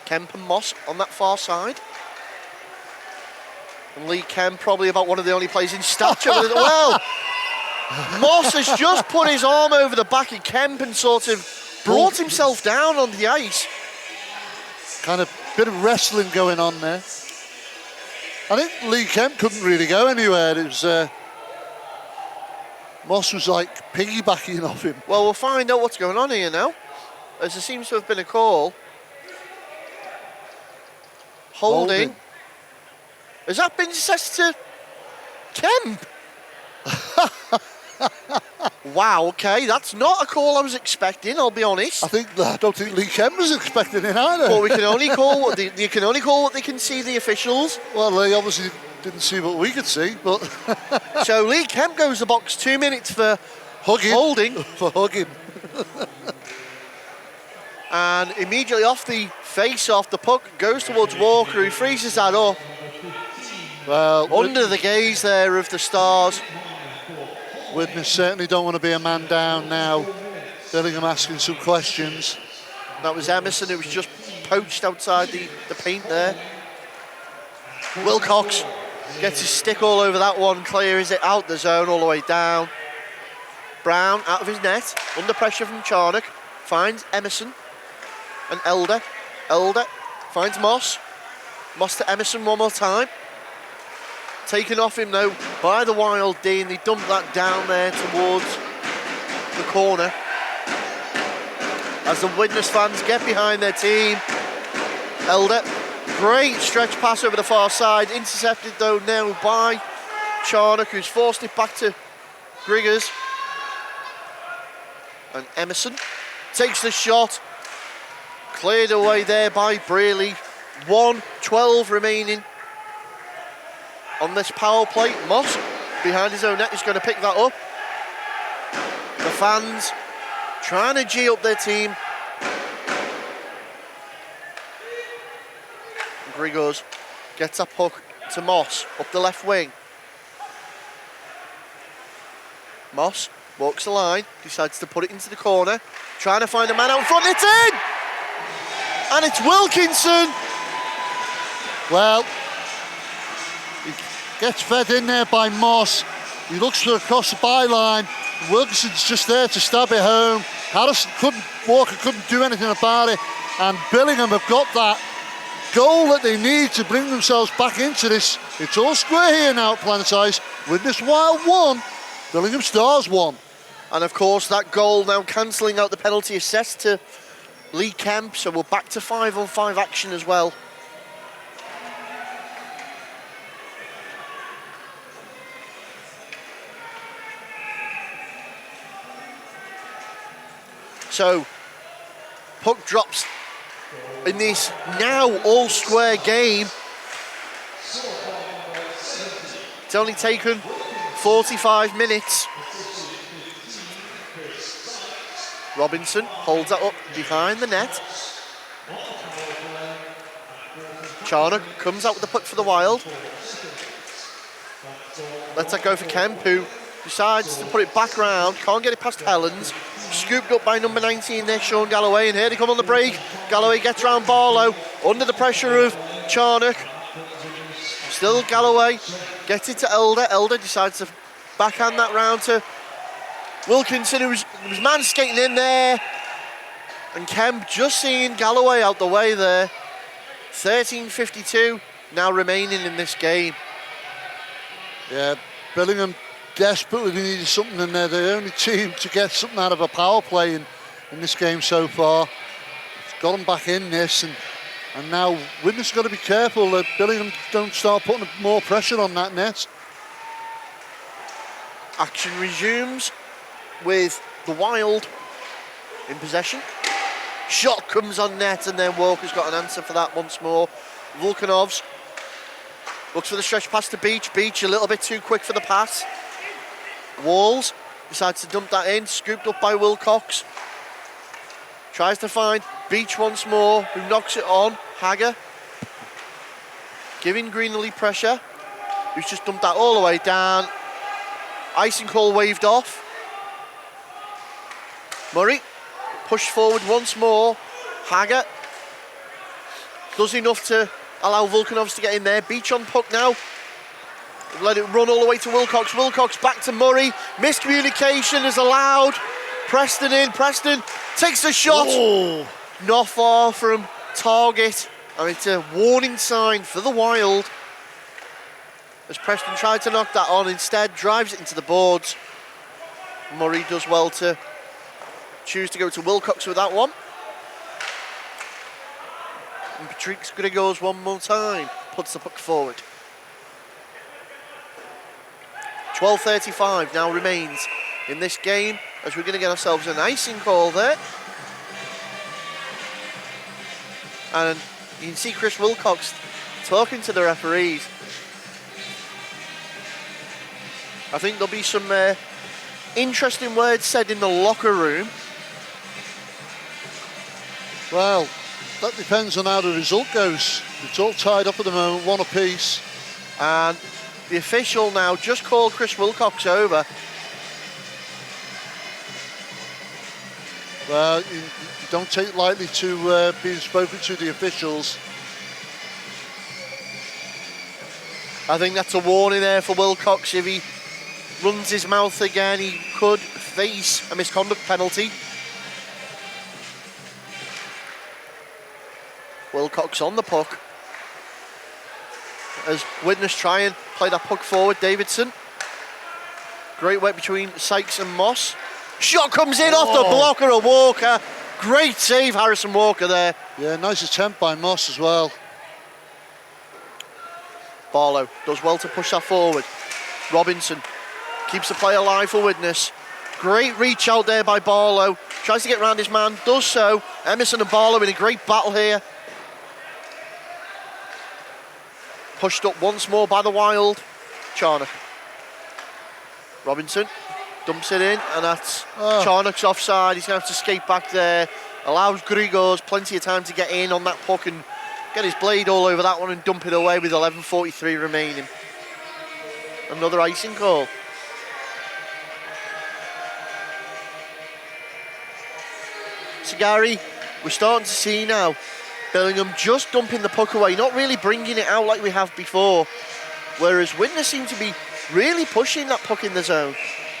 Kemp and Moss on that far side. And Lee Kemp probably about one of the only players in stature. Well, Moss has just put his arm over the back of Kemp and sort of brought himself down on the ice. Kind of bit of wrestling going on there. I think Lee Kemp couldn't really go anywhere. It was Moss was like piggybacking off him. Well, we'll find out what's going on here now, as there seems to have been a call. Holding. Has that been assessed to Kemp? Wow, okay, that's not a call I was expecting, I'll be honest. I don't think Lee Kemp was expecting it either. But we can only call what you can only call what they can see, the officials. Well, they obviously didn't see what we could see, but so Lee Kemp goes the box 2 minutes for hugging. Holding. For hugging. And immediately off the face-off, the puck goes towards Walker, who freezes that up. Well, under the gaze there of the Stars. Widnes certainly don't want to be a man down now. Billingham asking some questions. That was Emerson who was just poached outside the paint there. Wilcox gets his stick all over that one, clears it out the zone all the way down. Brown out of his net, under pressure from Charnock, finds Emerson and Elder. Elder finds Moss. Moss to Emerson one more time. Taken off him though by the Wild D, and they dump that down there towards the corner. As the Widnes fans get behind their team. Elder, great stretch pass over the far side, intercepted though now by Charnock, who's forced it back to Griggers. And Emerson takes the shot, cleared away there by Brearley. 1:12 remaining on this power play. Moss behind his own net is going to pick that up. The fans trying to G up their team. Griggers gets that puck to Moss up the left wing. Moss walks the line, decides to put it into the corner, trying to find a man out front. It's in! And it's Wilkinson. Well, he gets fed in there by Moss. He looks for across the byline. Wilkinson's just there to stab it home. Walker couldn't do anything about it. And Billingham have got that goal that they need to bring themselves back into this. It's all square here now at Planet Ice. Widnes Wild 1, Billingham Stars 1. And of course that goal now cancelling out the penalty assessed to Lee Kemp, so we're back to 5-on-5 action as well. So, puck drops in this now all-square game. It's only taken 45 minutes. Robinson holds that up behind the net. Charnock comes out with the puck for the Wild. Lets that go for Kemp, who decides to put it back round. Can't get it past Helens. Scooped up by number 19 there, Sean Galloway. And here they come on the break. Galloway gets round Barlow under the pressure of Charnock. Still Galloway. Gets it to Elder. Elder decides to backhand that round to Wilkinson, who was man skating in there. And Kemp just seeing Galloway out the way there. 13:52 now remaining in this game. Yeah, Billingham desperately needed something in there. They're the only team to get something out of a power play in this game so far. It's got them back in this, and now Widnes got to be careful that Billingham don't start putting more pressure on that net. Action resumes with the Wild in possession. Shot comes on net, and then Walker's got an answer for that once more. Volkanovs looks for the stretch pass to Beach. Beach a little bit too quick for the pass. Walls decides to dump that in, scooped up by Wilcox. Tries to find Beach once more, who knocks it on. Hager giving Greenlee pressure, who's just dumped that all the way down. Icing call waved off. Murray pushed forward once more. Hager does enough to allow Volkanovs to get in there. Beach on puck now. Let it run all the way to Wilcox. Wilcox back to Murray. Miscommunication is allowed. Preston in. Preston takes the shot. Oh. Not far from target. And it's a warning sign for the Wild. As Preston tried to knock that on, instead drives it into the boards. Murray does well to choose to go to Wilcox with that one. And Patrick Grigors one more time puts the puck forward. 12:35 now remains in this game, as we're going to get ourselves an icing call there. And you can see Chris Wilcox talking to the referees. I think there'll be some interesting words said in the locker room. Well, that depends on how the result goes. It's all tied up at the moment, one apiece. And the official now just called Chris Wilcox over. Well, you don't take lightly to being spoken to the officials. I think that's a warning there for Wilcox. If he runs his mouth again, he could face a misconduct penalty. Wilcox on the puck. As Widnes try and play that puck forward, Davidson. Great work between Sykes and Moss. Shot comes in off the blocker of Walker. Great save, Harrison Walker there. Yeah, nice attempt by Moss as well. Barlow does well to push that forward. Robinson keeps the play alive for Widnes. Great reach out there by Barlow. Tries to get round his man, does so. Emerson and Barlow in a great battle here. Pushed up once more by the Wild. Charnock. Robinson dumps it in, and that's Charnock's offside. He's going to have to skate back there. Allows Grigors plenty of time to get in on that puck and get his blade all over that one and dump it away with 11:43 remaining. Another icing call. So Gary, we're starting to see now Billingham just dumping the puck away, not really bringing it out like we have before, whereas Widnes seem to be really pushing that puck in the zone.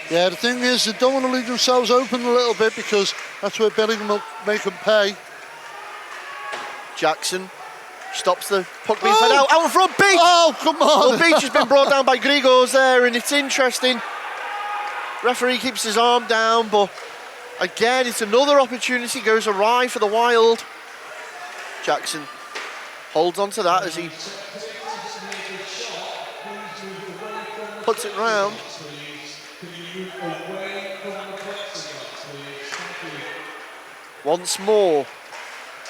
Yeah, the thing is, they don't want to leave themselves open a little bit, because that's where Billingham will make them pay. Jackson stops the puck being fed out in front. Beach! Oh, come on! Well, Beach has been brought down by Grigors there, and it's interesting. Referee keeps his arm down, but again, it's another opportunity goes awry for the Wild. Jackson holds on to that as he puts it round. Once more,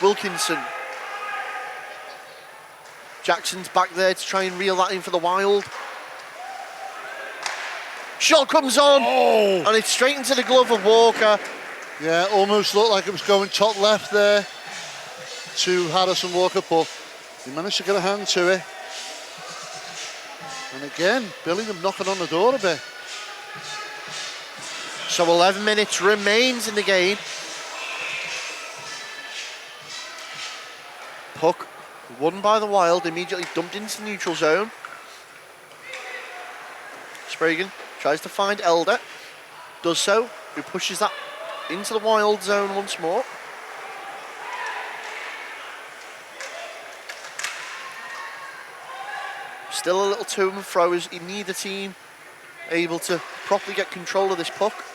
Wilkinson. Jackson's back there to try and reel that in for the Wild. Shot comes on, Oh! and it's straight into the glove of Walker. Yeah, almost looked like it was going top left there to Harrison Walker, but he managed to get a hand to it. And again, Billingham knocking on the door a bit. So 11 minutes remains in the game. Puck won by the Wild, immediately dumped into the neutral zone. Spragan tries to find Elder, does so, who pushes that into the Wild zone once more. Still a little to and fro as neither team able to properly get control of this puck.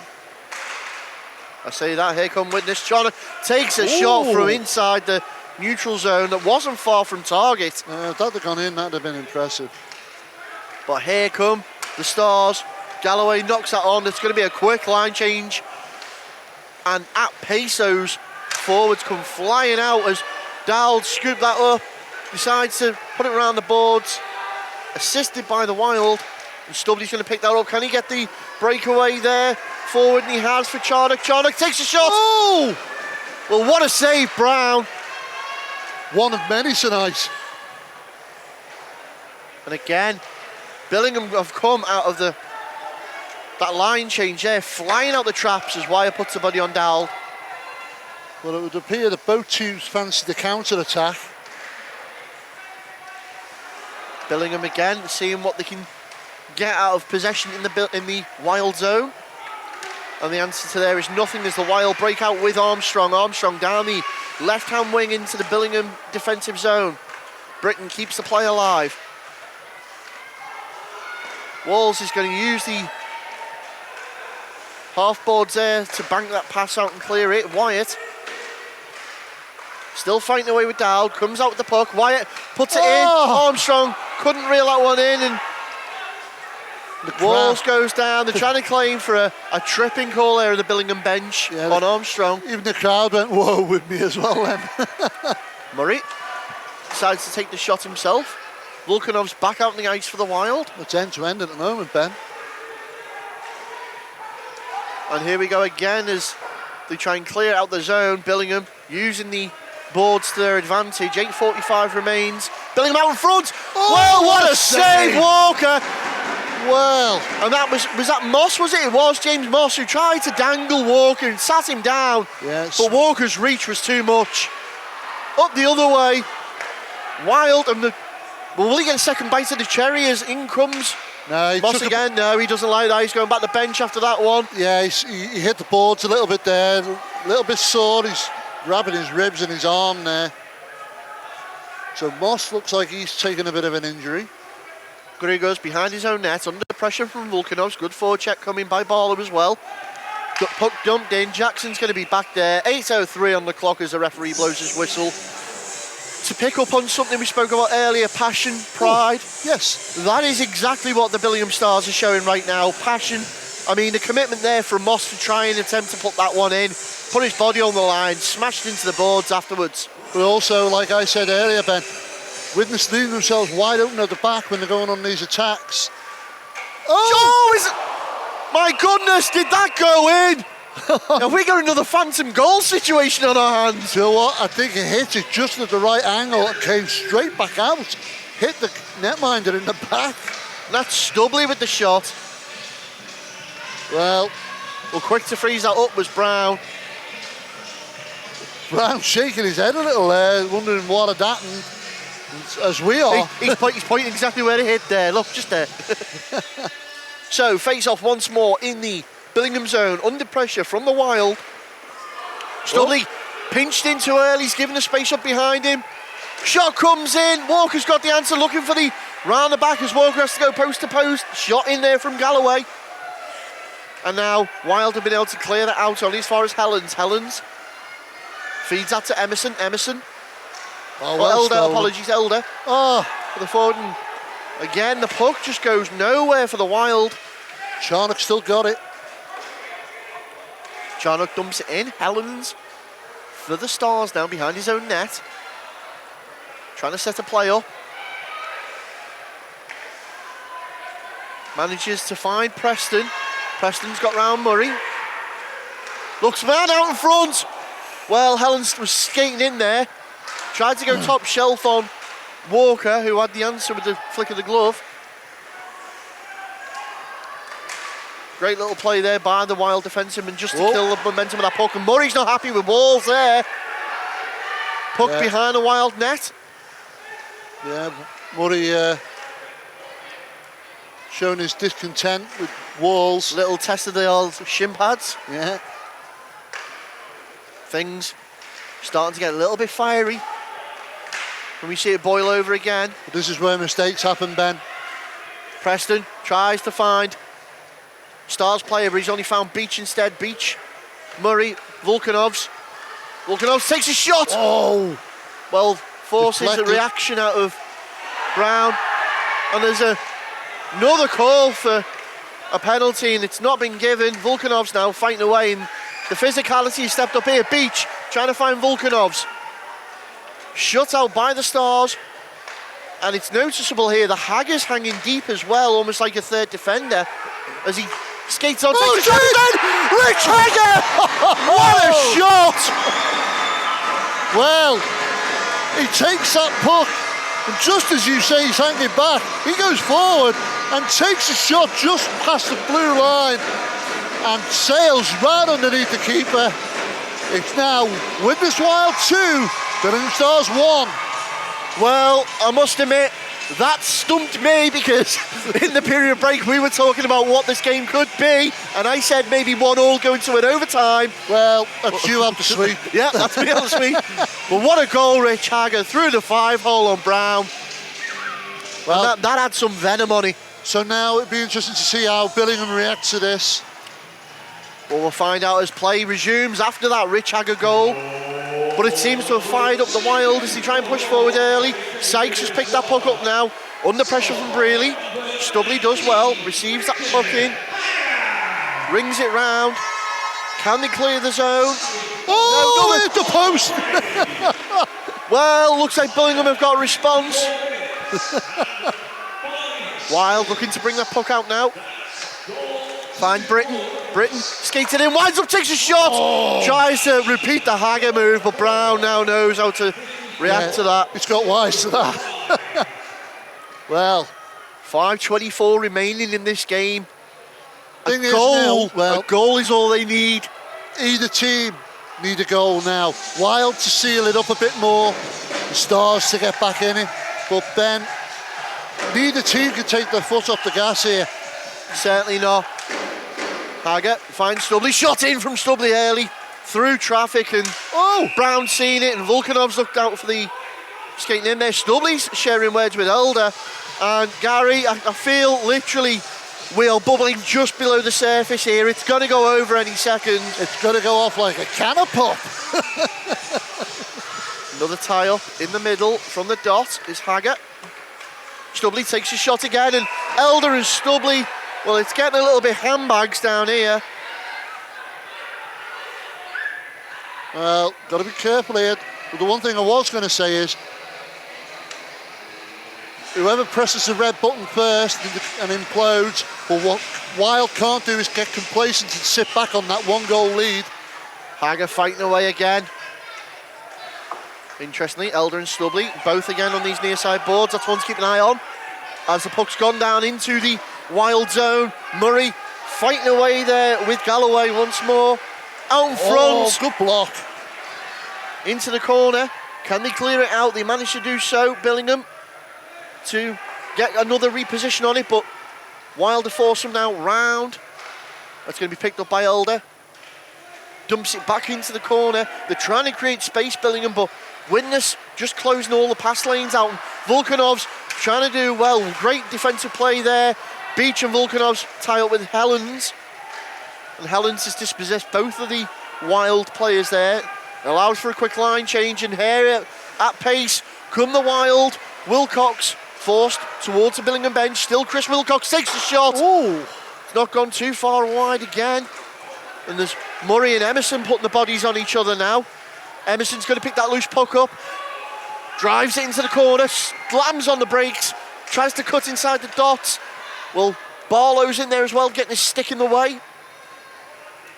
I say that, here come witness. Charnock takes a shot from inside the neutral zone that wasn't far from target. If that had gone in, that would have been impressive. But here come the Stars. Galloway knocks that on. It's going to be a quick line change. And at Pesos, forwards come flying out as Dowd scooped that up, decides to put it around the boards, assisted by the Wild. And Stubbly's going to pick that up. Can he get the breakaway there? Forward, and he has for Charnock. Charnock takes a shot. Oh! Well, what a save, Brown. One of many tonight. And again, Billingham have come out of that line change there, flying out the traps as Wire puts the body on Dowd. Well, it would appear that both teams fancy the counter-attack. Billingham again, seeing what they can get out of possession in the Wild zone. And the answer to there is nothing as the Wild break out with Armstrong. Armstrong down the left-hand wing into the Billingham defensive zone. Britton keeps the play alive. Walls is going to use the half-boards there to bank that pass out and clear it. Wyatt still fighting away with Dowd, comes out with the puck. Wyatt puts it in. Armstrong couldn't reel that one in, and Walls goes down. They're trying to claim for a tripping call there at the Billingham bench on Armstrong. Even the crowd went whoa with me as well then. Murray decides to take the shot himself. Volkanov's back out on the ice for the Wild. It's end to end at the moment, Ben. And here we go again as they try and clear out the zone. Billingham using the boards to their advantage. 8:45 remains. Billingham out in front. Well, what a save, Walker. Well, and that was that Moss, was it? It was James Moss who tried to dangle Walker and sat him down. yes. But Walker's reach was too much. Up the other way. Wild and will he get a second bite of the cherry as in comes No, Moss again? No, he doesn't like that. He's going back to the bench after that one. Yeah, he hit the boards a little bit there, a little bit sore. He's grabbing his ribs and his arm there. So Moss looks like he's taken a bit of an injury. Grigos behind his own net, under pressure from Volkanovs. Good forecheck coming by Barlow as well. Puck dumped in. Jackson's going to be back there. 8:03 on the clock as the referee blows his whistle. To pick up on something we spoke about earlier, passion, pride. Yes. That is exactly what the Billingham Stars are showing right now. Passion. I mean, the commitment there from Moss to try and attempt to put that one in, put his body on the line, smashed into the boards afterwards. But also, like I said earlier, Ben, witness leaving themselves wide open at the back when they're going on these attacks. My goodness, did that go in? Have we got another phantom goal situation on our hands? You know what? I think it hit it just at the right angle. It came straight back out. Hit the netminder in the back. That's Stubbly with the shot. Well, quick to freeze that up was Brown. Brown shaking his head a little there, wondering what had happened. As we are. He's pointing exactly where it hit there. Look, just there. So, face off once more in the Billingham zone, under pressure from the Wild. Stubbly pinched in too early, he's given the space up behind him. Shot comes in, Walker's got the answer, looking for the round the back as Walker has to go post to post. Shot in there from Galloway. And now Wild have been able to clear that out only as far as Helens. Helens feeds that to Emerson. Emerson. Elder, apologies, Elder. For the forward. And again, the puck just goes nowhere for the Wild. Charnock still got it. Charnock dumps it in. Helens for the Stars now behind his own net. Trying to set a play up. Manages to find Preston. Preston's got round Murray. Looks man out in front. Well, Helen was skating in there. Tried to go top shelf on Walker, who had the answer with the flick of the glove. Great little play there by the Wild defenseman just to kill the momentum of that puck. And Murray's not happy with Walls there. Puck behind the Wild net. Yeah, Murray showing his discontent with Walls. Little test of the old shin pads. Yeah. Things starting to get a little bit fiery. When we see it boil over again. But this is where mistakes happen, Ben. Preston tries to find Stars player, but he's only found Beach instead. Beach, Murray, Volkanovs. Volkanovs takes a shot. Oh! Well, forces a reaction out of Brown. And there's another call for a penalty, and it's not been given. Volkanovs now fighting away, and the physicality stepped up here. Beach trying to find Volkanovs. Shut out by the Stars. And it's noticeable here, the Hagger's hanging deep as well, almost like a third defender, as he skates on. Oh, Rich Hagger! What a shot! Well, he takes that puck, and just as you say he's hanging back, he goes forward and takes a shot just past the blue line and sails right underneath the keeper. It's now Widnes Wild 2, Billingham Stars 1. Well, I must admit, that stumped me, because in the period break we were talking about what this game could be, and I said maybe 1-1 going to an overtime. Well, that's you up the sweep. Yeah, that's me on the sweep. But what a goal, Rich Hagger, through the 5-hole on Brown. Well, that had some venom on it. So now it'd be interesting to see how Billingham reacts to this. Well, we'll find out as play resumes after that Rich Hagger goal. But it seems to have fired up the Wild as they try and push forward early. Sykes has picked that puck up now, under pressure from Brearley. Stubley does well, receives that puck in, rings it round. Can they clear the zone? Oh, no, it's the post! Well, looks like Billingham have got a response. Wild looking to bring that puck out now. Find Britton. Britton skates it in, winds up, takes a shot. Tries to repeat the Hagger move, but Brown now knows how to react to that. It's got wise to that. Well, 5:24 remaining in this game. A Well, goal is all they need. Either team need a goal now. Wild to seal it up a bit more. The Stars to get back in it. But Ben, neither team can take their foot off the gas here. Certainly not. Hagger finds Stubley, shot in from Stubley early, through traffic, and Brown seen it, and Volkanov's looked out for the skating in there. Stubley's sharing words with Elder, and Gary, I feel literally we are bubbling just below the surface here. It's going to go over any second. It's going to go off like a can of pop. Another tie-up in the middle from the dot is Hagger. Stubley takes a shot again, and Elder and Stubley, well, it's getting a little bit handbags down here. Well, got to be careful here. But the one thing I was going to say is, whoever presses the red button first and implodes, but what Wild can't do is get complacent and sit back on that 1-goal lead. Hagger fighting away again. Interestingly, Elder and Stubley both again on these near side boards. That's one to keep an eye on. As the puck's gone down into the Wild zone, Murray fighting away there with Galloway once more. Out in front. Oh, good block. Into the corner. Can they clear it out? They managed to do so, Billingham, to get another reposition on it, but Wild to force them now round. That's going to be picked up by Elder. Dumps it back into the corner. They're trying to create space, Billingham, but Widnes just closing all the pass lanes out. Volkanovs trying to do well. Great defensive play there. Beach and Volkanovs tie up with Helens. And Helens has dispossessed both of the Wild players there. Allows for a quick line change, and here at pace come the Wild. Wilcox forced towards the Billingham bench. Still Chris Wilcox takes the shot. Ooh. It's not gone too far wide again. And there's Murray and Emerson putting the bodies on each other now. Emerson's going to pick that loose puck up. Drives it into the corner, slams on the brakes, tries to cut inside the dots. Well, Barlow's in there as well, getting his stick in the way.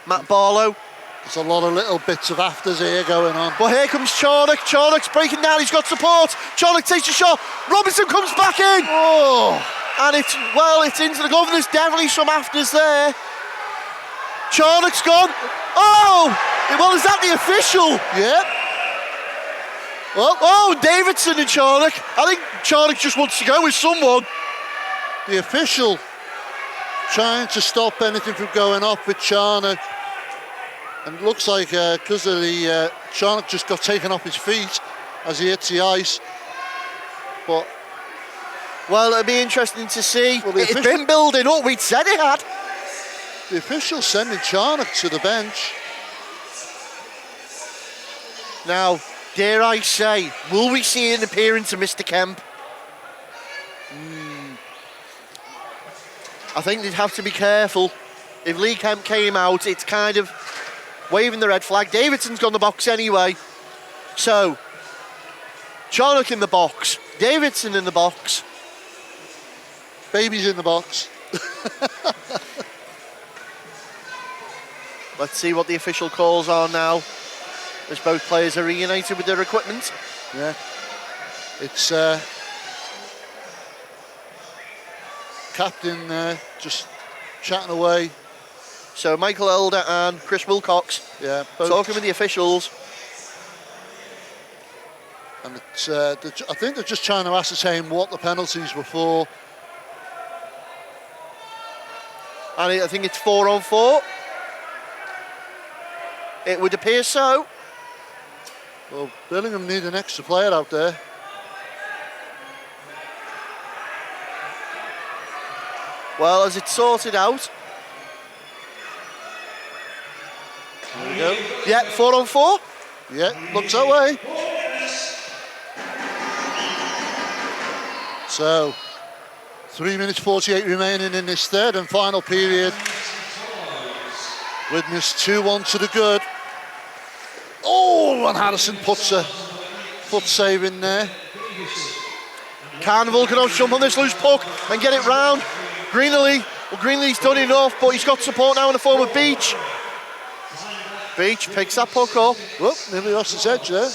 Matt Barlow. There's a lot of little bits of afters here going on. But here comes Charnock. Charnock's breaking down. He's got support. Charnock takes a shot. Robinson comes back in. Oh! And it's into the glove. There's definitely some afters there. Charnock's gone. Oh! Well, is that the official? Yep. Well, oh, Davidson and Charnock. I think Charnock just wants to go with someone. The official trying to stop anything from going off with Charnock. And it looks like because of the Charnock just got taken off his feet as he hits the ice. But well, it'll be interesting to see. Well, it's been building up. We'd said it had. The official sending Charnock to the bench. Now, dare I say, will we see an appearance of Mr. Kemp? I think they'd have to be careful. If Lee Kemp came out, it's kind of waving the red flag. Davidson's gone the box anyway. So, Charnock in the box, Davidson in the box. Baby's in the box. Let's see what the official calls are now, as both players are reunited with their equipment. Yeah. It's captain just chatting away. So Michael Elder and Chris Wilcox, Yeah, both. talking with the officials. And it's, I think they're just trying to ascertain what the penalties were for. And I think it's 4-on-4. It would appear so. Well, Billingham need an extra player out there. Well, as it's sorted out. There we go. Yeah, 4-on-4. Yeah, looks that way. So, 3 minutes 48 remaining in this third and final period. Witness 2-1 to the good. Oh, and Harrison puts a foot save in there. Carnival can jump on this loose puck and get it round. Greenlee, well, Greenlee's done enough, but he's got support now in the form of Beach. Beach picks that puck up. Whoop, nearly lost his edge there.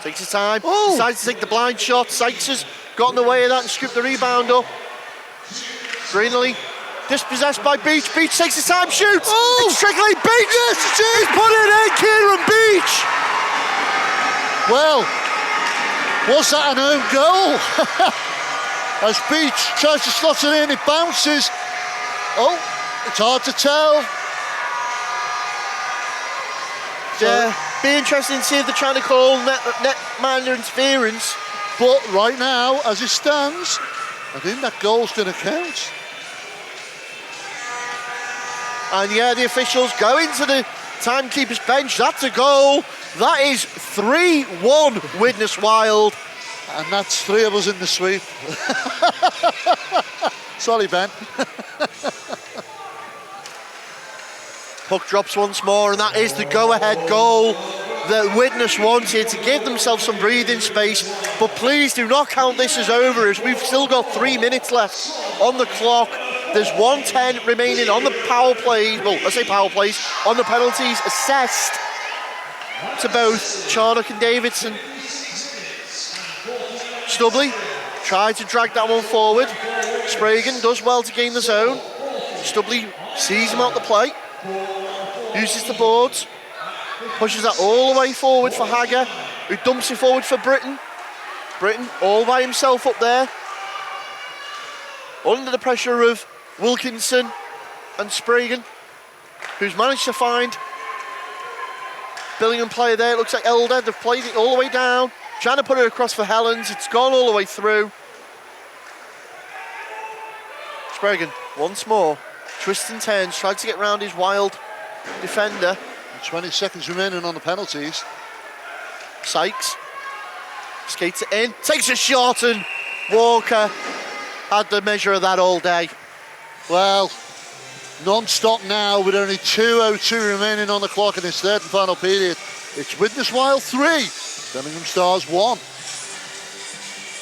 Takes his time, Oh. decides to take the blind shot. Sykes has got in the way of that and scooped the rebound up. Greenlee dispossessed by Beach. Beach takes his time, shoots. Oh. It's trickling. Beach! Yes, it is! He's put it in, Kieran Beach! Well, was that an own goal? As Beach tries to slot it in, it bounces. Oh, it's hard to tell. Yeah, be interesting to see if they're trying to call netminder interference. But right now, as it stands, I think that goal's going to count. And yeah, the officials go into the timekeeper's bench. That's a goal. That is 3-1 Widnes Wild. And that's 3 of us in the sweep. Sorry, Ben. Puck drops once more, and that is the go-ahead goal that Widnes wanted to give themselves some breathing space. But please do not count this as over, as we've still got 3 minutes left on the clock. There's 1:10 remaining on the power play. Well, I say power plays, on the penalties assessed to both Charnock and Davidson. Stubley tried to drag that one forward. Spragan does well to gain the zone. Stubley sees him out the play, uses the boards, pushes that all the way forward for Hagger, who dumps it forward for Britton. Britton all by himself up there, under the pressure of Wilkinson and Spragan, who's managed to find Billingham player there. It looks like Elder. They've played it all the way down, trying to put it across for Helens. It's gone all the way through. Spragan once more twists and turns, tried to get round his Wild defender. 20 seconds remaining on the penalties. Sykes skates it in, takes a shot, and Walker had the measure of that all day. Well, non-stop now with only 2:02 remaining on the clock in this third and final period. It's Widnes Wild 3, Billingham Stars 1.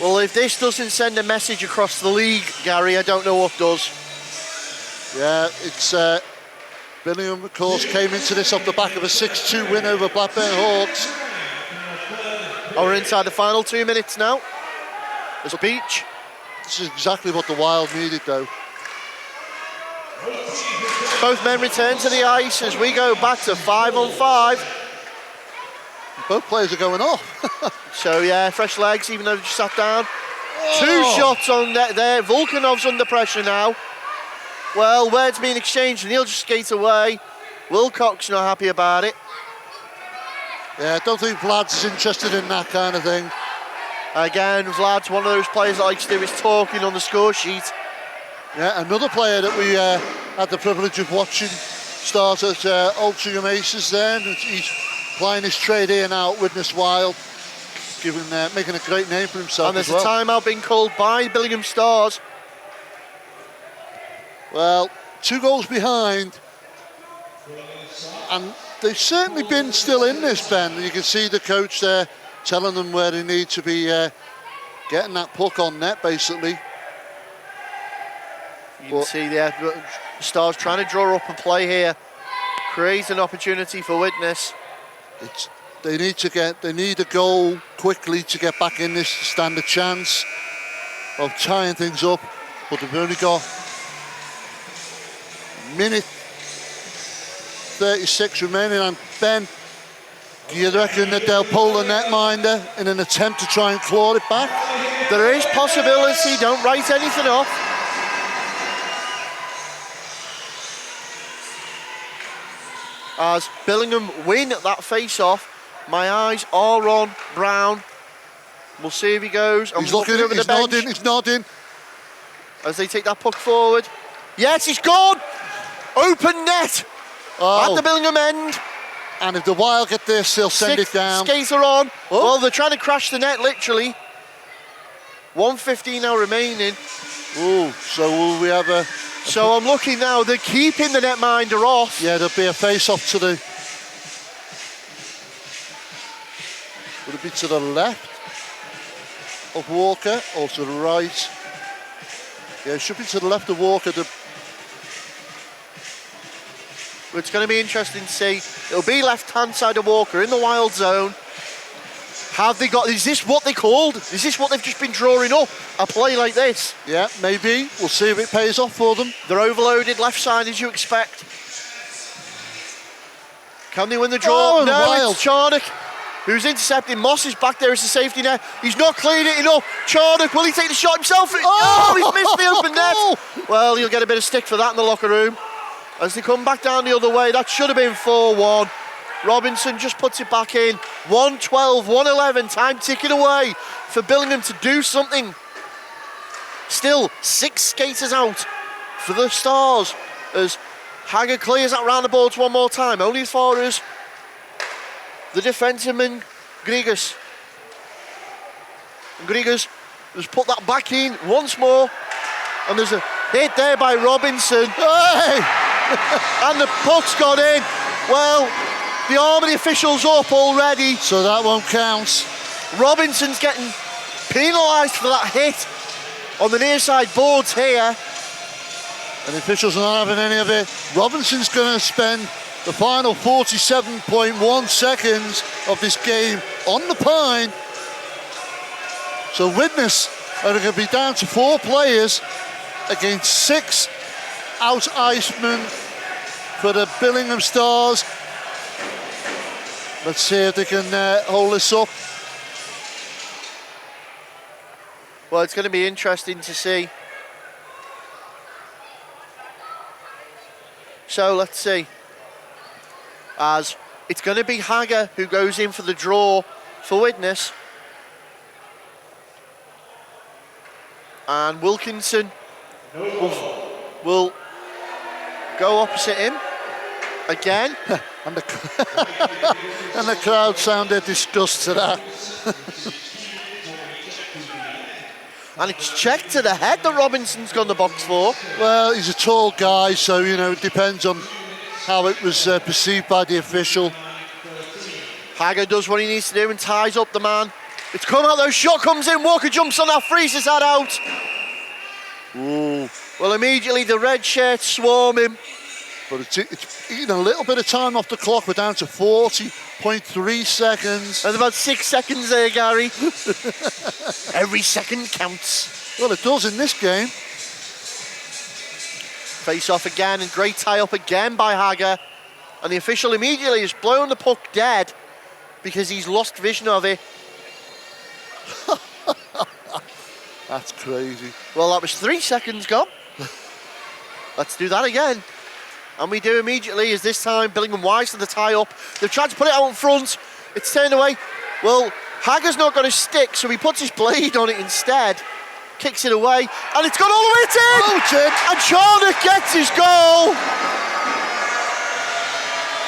Well, if this doesn't send a message across the league, Gary, I don't know what does. Yeah, it's Billingham, of course, came into this off the back of a 6-2 win over Blackburn Hawks. Oh, we're inside the final 2 minutes now. There's a beach. This is exactly what the Wild needed, though. Both men return to the ice as we go back to 5-on-5. Both players are going off. So, yeah, fresh legs, even though they just sat down. Oh. 2 shots on net there. Volkanov's under pressure now. Well, word's being exchanged and he'll just skate away. Wilcock's not happy about it. Yeah, I don't think Vlad's interested in that kind of thing. Again, Vlad's one of those players that likes to do his talking on the score sheet. Yeah, another player that we had the privilege of watching start at Altrincham Aces there. And he's playing his trade here now at Widnes Wild, making a great name for himself. And there's as well. a timeout being called by Billingham Stars. Well, 2 goals behind. And they've certainly been still in this, Ben. You can see the coach there telling them where they need to be getting that puck on net, basically. You can see the Stars trying to draw up and play here. Create an opportunity for Widnes. They need a goal quickly to get back in this to stand a chance of tying things up. But they've only got minute 36 remaining. And Ben, do you reckon that they'll pull the netminder in an attempt to try and claw it back? There is possibility, don't write anything off. As Billingham win that face-off, my eyes are on Brown. We'll see if he goes. He's looking over the bench. He's nodding. As they take that puck forward. Yes, he's gone! Open net at the Billingham end. And if the Wild get this, they'll send it down. Skater on. Oh. Well, they're trying to crash the net, literally. 1:15 now remaining. Oh, so will we have a... So I'm looking now, they're keeping the netminder off. Yeah, there'll be a face-off to the... Would it be to the left of Walker or to the right? Yeah, it should be to the left of Walker. It's going to be interesting to see. It'll be left-hand side of Walker in the Wild zone. Have they got... Is this what they called? Is this what they've just been drawing up? A play like this? Yeah, maybe. We'll see if it pays off for them. They're overloaded left side as you expect. Can they win the draw? Oh, no, Wild. it's Charnock who's intercepting. Moss is back there as the safety net. He's not cleared it enough. Charnock, will he take the shot himself? Oh, he's missed the open net. Well, he'll get a bit of stick for that in the locker room. As they come back down the other way, that should have been 4-1. Robinson just puts it back in. 1:12, 1:11, time ticking away for Billingham to do something. Still 6 skaters out for the Stars as Hager clears that round the boards one more time, only as far as the defenseman Grigas. And Grigas has put that back in once more, and there's a hit there by Robinson. Hey! And the puck's gone in. Well, the arm of the official's up already. So that won't count. Robinson's getting penalised for that hit on the near side boards here. And the officials are not having any of it. Robinson's going to spend the final 47.1 seconds of this game on the pine. So Widnes are going to be down to 4 players against 6 out icemen for the Billingham Stars. Let's see if they can hold this up. Well, it's going to be interesting to see. So let's see. As it's going to be Hager who goes in for the draw for Widnes. And Wilkinson will go opposite him again. And the crowd sounded disgust to that. And it's checked to the head that Robinson's gone the box for. Well, he's a tall guy, so, you know, it depends on how it was perceived by the official. Hager does what he needs to do and ties up the man It's come out, though. Shot comes in. Walker jumps on that, freezes that out. Ooh. Well, immediately the red shirts swarm him. But it's eating a little bit of time off the clock. We're down to 40.3 seconds. There's about 6 seconds there, Gary. Every second counts. Well, it does in this game. Face off again, and great tie up again by Hager. And the official immediately has blown the puck dead because he's lost vision of it. That's crazy. Well, that was 3 seconds gone. Let's do that again. And we do immediately, as this time Billingham wise to the tie up. They've tried to put it out in front. It's turned away. Well, Hager's not got a stick, so he puts his blade on it instead. Kicks it away, and it's gone all the way in! Oh, it's in. And Charnock gets his goal!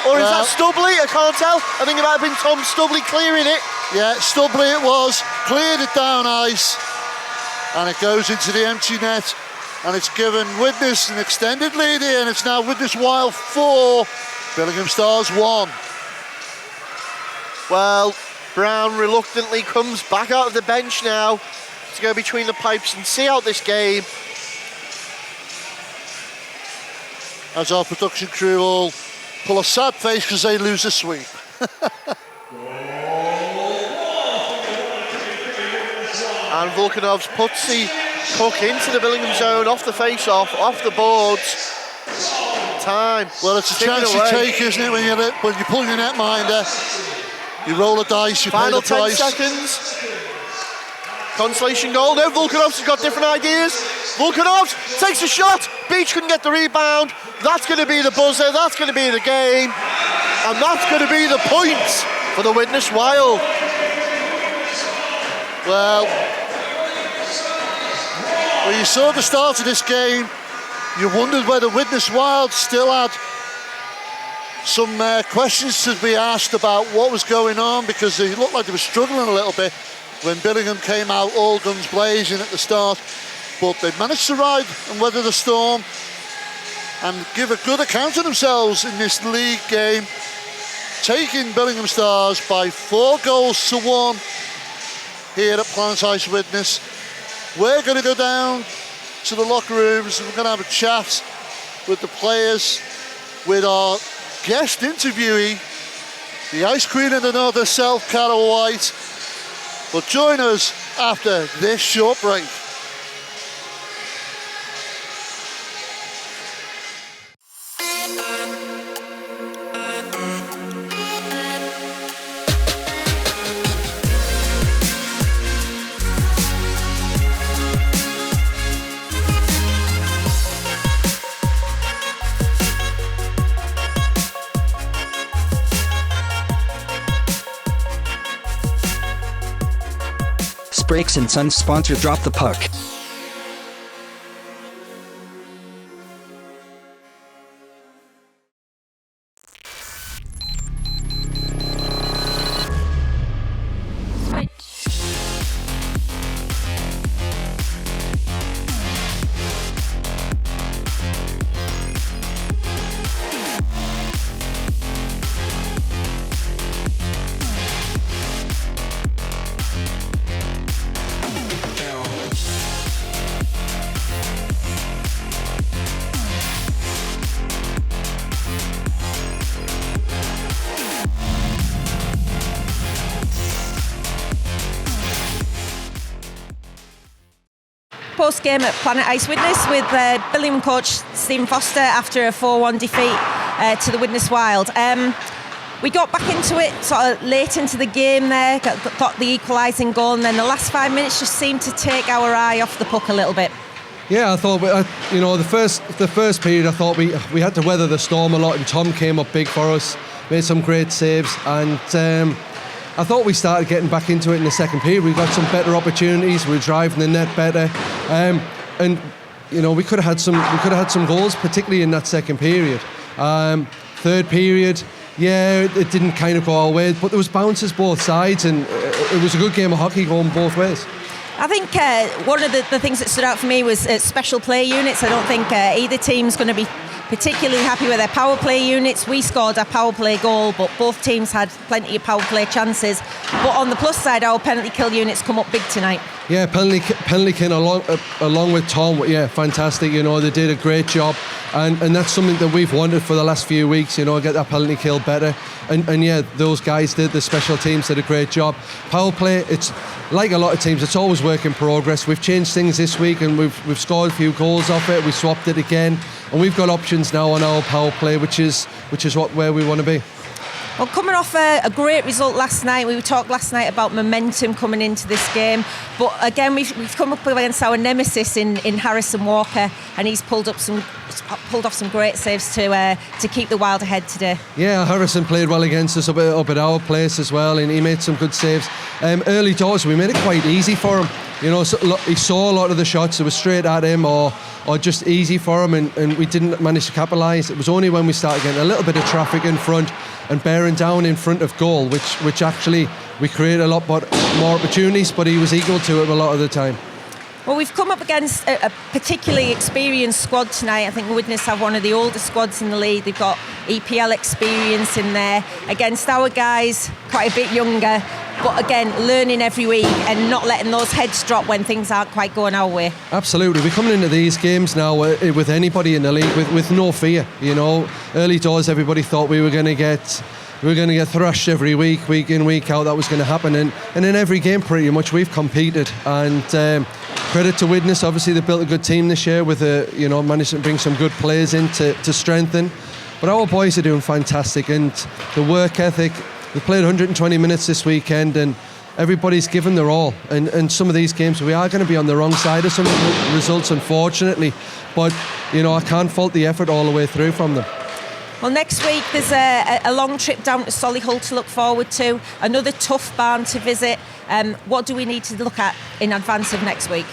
Or is that Stubley? I can't tell. I think it might have been Tom Stubley clearing it. Yeah, Stubley it was. Cleared it down ice. And it goes into the empty net. And it's given Widnes an extended lead here. And it's now Widnes Wild 4, Billingham Stars 1. Well, Brown reluctantly comes back out of the bench now to go between the pipes and see out this game. As our production crew all pull a sad face because they lose a sweep. And Volkanovs puts the puck into the Billingham zone, off the face-off, off the boards. Time. Well, it's a chance you take, isn't it, when you pull your netminder, you roll a dice, you Final pay the 10 price. seconds. Consolation goal. No, Volkanovs has got different ideas. Volkanovs takes a shot. Beach couldn't get the rebound. That's going to be the buzzer. That's going to be the game. And that's going to be the points for the Widnes Wild. Well, when you saw the start of this game, you wondered whether Widnes Wild still had some questions to be asked about what was going on, because they looked like they were struggling a little bit when Billingham came out all guns blazing at the start. But they managed to ride and weather the storm and give a good account of themselves in this league game, taking Billingham Stars by 4-1 here at Planet Ice Widnes. We're going to go down to the locker rooms and we're going to have a chat with the players, with our guest interviewee, the Ice Queen of the North herself, Carol White. But join us after this short break. Brakes and Sons sponsor Drop the Puck. Post-game at Planet Ice Widnes with Billingham coach Stephen Foster after a 4-1 defeat to the Widnes Wild. We got back into it sort of late into the game there, got the equalising goal, and then the last 5 minutes just seemed to take our eye off the puck a little bit. Yeah, I thought, the first period, I thought we had to weather the storm a lot, and Tom came up big for us, made some great saves, and I thought we started getting back into it in the second period. We got some better opportunities. We were driving the net better, and we could have had some goals, particularly in that second period. Third period, yeah, it didn't kind of go our way, but there was bounces both sides, and it was a good game of hockey going both ways. I think one of the things that stood out for me was special play units. I don't think either team's going to be particularly happy with their power play units. We scored our power play goal, but both teams had plenty of power play chances. But on the plus side, our penalty kill units come up big tonight. Yeah, penalty kill along with Tom, yeah, fantastic. You know, they did a great job, and that's something that we've wanted for the last few weeks. You know, get that penalty kill better, and yeah, those guys did. The special teams did a great job. Power play, it's like a lot of teams, it's always work in progress. We've changed things this week, and we've scored a few goals off it. We swapped it again, and we've got options now on our power play, which is where we want to be. Well, coming off a great result last night, we talked last night about momentum coming into this game, but again we've come up against our nemesis in Harrison Walker, and he's pulled off some great saves to keep the Wild ahead today. Yeah, Harrison played well against us up at our place as well, and he made some good saves. Early doors, we made it quite easy for him. You know, so he saw a lot of the shots that were straight at him or just easy for him, and we didn't manage to capitalise. It was only when we started getting a little bit of traffic in front and bearing down in front of goal, which actually we created a lot more opportunities, but he was equal to it a lot of the time. Well, we've come up against a particularly experienced squad tonight. I think Widnes have one of the oldest squads in the league. They've got EPL experience in there. Against our guys, quite a bit younger, but again, learning every week and not letting those heads drop when things aren't quite going our way. Absolutely. We're coming into these games now with anybody in the league with no fear. You know, early doors, everybody thought we were going to get thrashed every week in, week out. That was going to happen, and in every game pretty much we've competed, and credit to Widnes. Obviously they built a good team this year with managed to bring some good players in to strengthen, but our boys are doing fantastic, and the work ethic. They played 120 minutes this weekend, and everybody's given their all, and some of these games we are going to be on the wrong side of some of the results, unfortunately, but you know, I can't fault the effort all the way through from them. Well, next week there's a long trip down to Solihull to look forward to, another tough barn to visit. What do we need to look at in advance of next week?